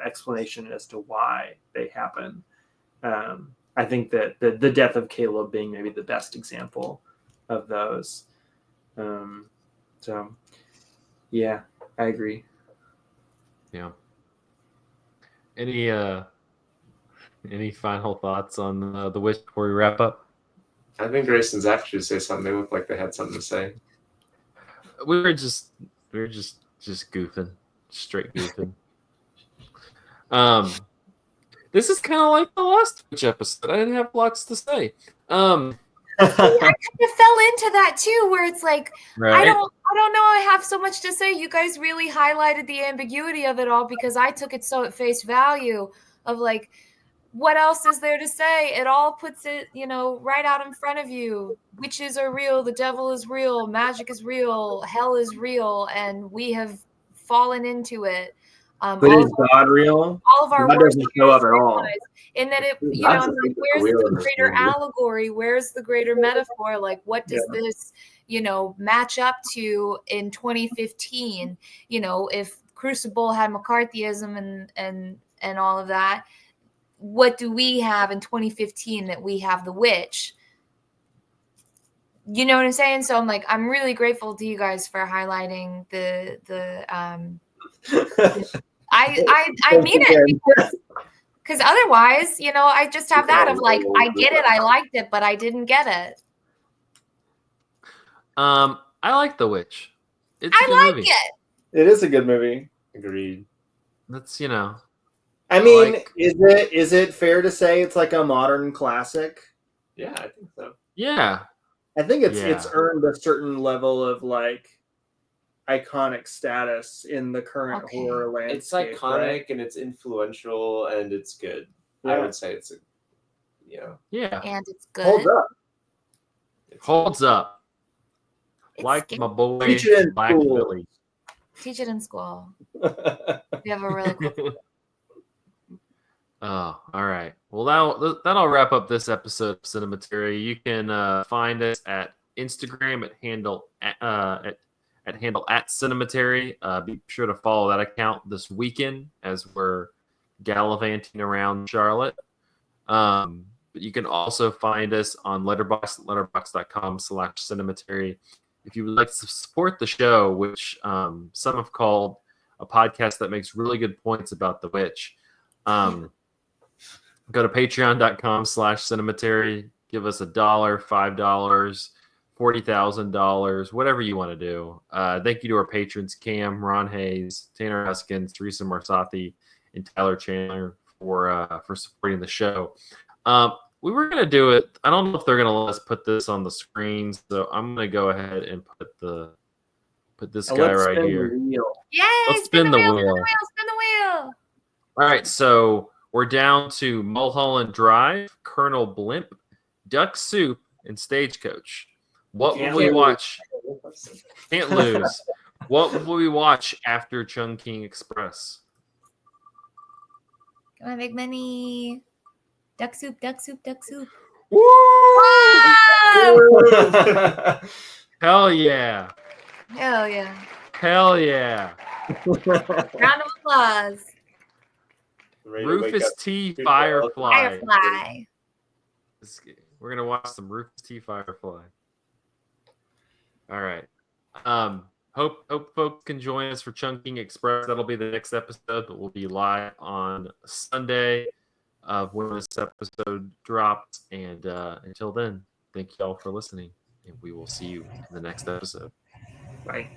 explanation as to why they happen. I think that the death of Caleb being maybe the best example of those. So yeah, I agree. Yeah. Any final thoughts on The Witch before we wrap up? I think Grace and Zach should say something. They look like they had something to say. We were just goofing, straight goofing. This is kind of like the last Witch episode. I didn't have lots to say. I kind of fell into that too, where it's like, right? I don't know. I have so much to say. You guys really highlighted the ambiguity of it all because I took it so at face value of like, what else is there to say? It all puts it, you know, right out in front of you. Witches are real. The devil is real. Magic is real. Hell is real. And we have fallen into it. But is God real? All of our God doesn't show up at all. And that it, you know, like, where's the greater allegory? Where's the greater metaphor? Like, what does this, you know, match up to in 2015? You know, if Crucible had McCarthyism and all of that, what do we have in 2015 that we have The Witch? You know what I'm saying? So I'm like, I'm really grateful to you guys for highlighting the I mean it because otherwise, you know, I just have that of like, I get it, I liked it, but I didn't get it. I like The Witch. I like it. It is a good movie. Agreed. That's, you know. I mean, is it fair to say it's like a modern classic? Yeah, I think so. Yeah. I think it's earned a certain level of like iconic status in the current horror landscape. It's iconic, right? And it's influential and it's good. I would say it's yeah. And it's good. Holds up. It's like good. My boy Teach it in Black school. Billy. Teach it in school. We have a really cool. Oh, all right. Well, that'll wrap up this episode of Cinematary. You can find us at Instagram at handle at Cinematary. Be sure to follow that account this weekend as we're gallivanting around Charlotte. But you can also find us on Letterboxd, letterboxd.com/Cinematary. If you would like to support the show, which some have called a podcast that makes really good points about The Witch, go to patreon.com/Cinematary. Give us $1, $5, $40,000, whatever you want to do. Thank you to our patrons, Cam, Ron Hayes, Tanner Huskins, Teresa Marsathi, and Tyler Chandler for supporting the show. we were gonna do it. I don't know if they're gonna let us put this on the screen, so I'm gonna go ahead and put this guy Let's right spin the here. wheel. Yay! Let's spin the wheel. Spin the wheel! Spin the wheel! All right, so we're down to Mulholland Drive, Colonel Blimp, Duck Soup, and Stagecoach. What will we watch? Can't lose. What will we watch after Chungking Express? Come on, big money. Duck soup, duck soup, duck soup. Woo! Whoa! Hell yeah! Hell yeah. Hell yeah! Round of applause. Rufus T. Firefly. Firefly. We're gonna watch some Rufus T. Firefly. All right. Hope folks can join us for Chungking Express. That'll be the next episode, but we'll be live on Sunday of when this episode drops. And until then, thank you all for listening, and we will see you in the next episode. Bye.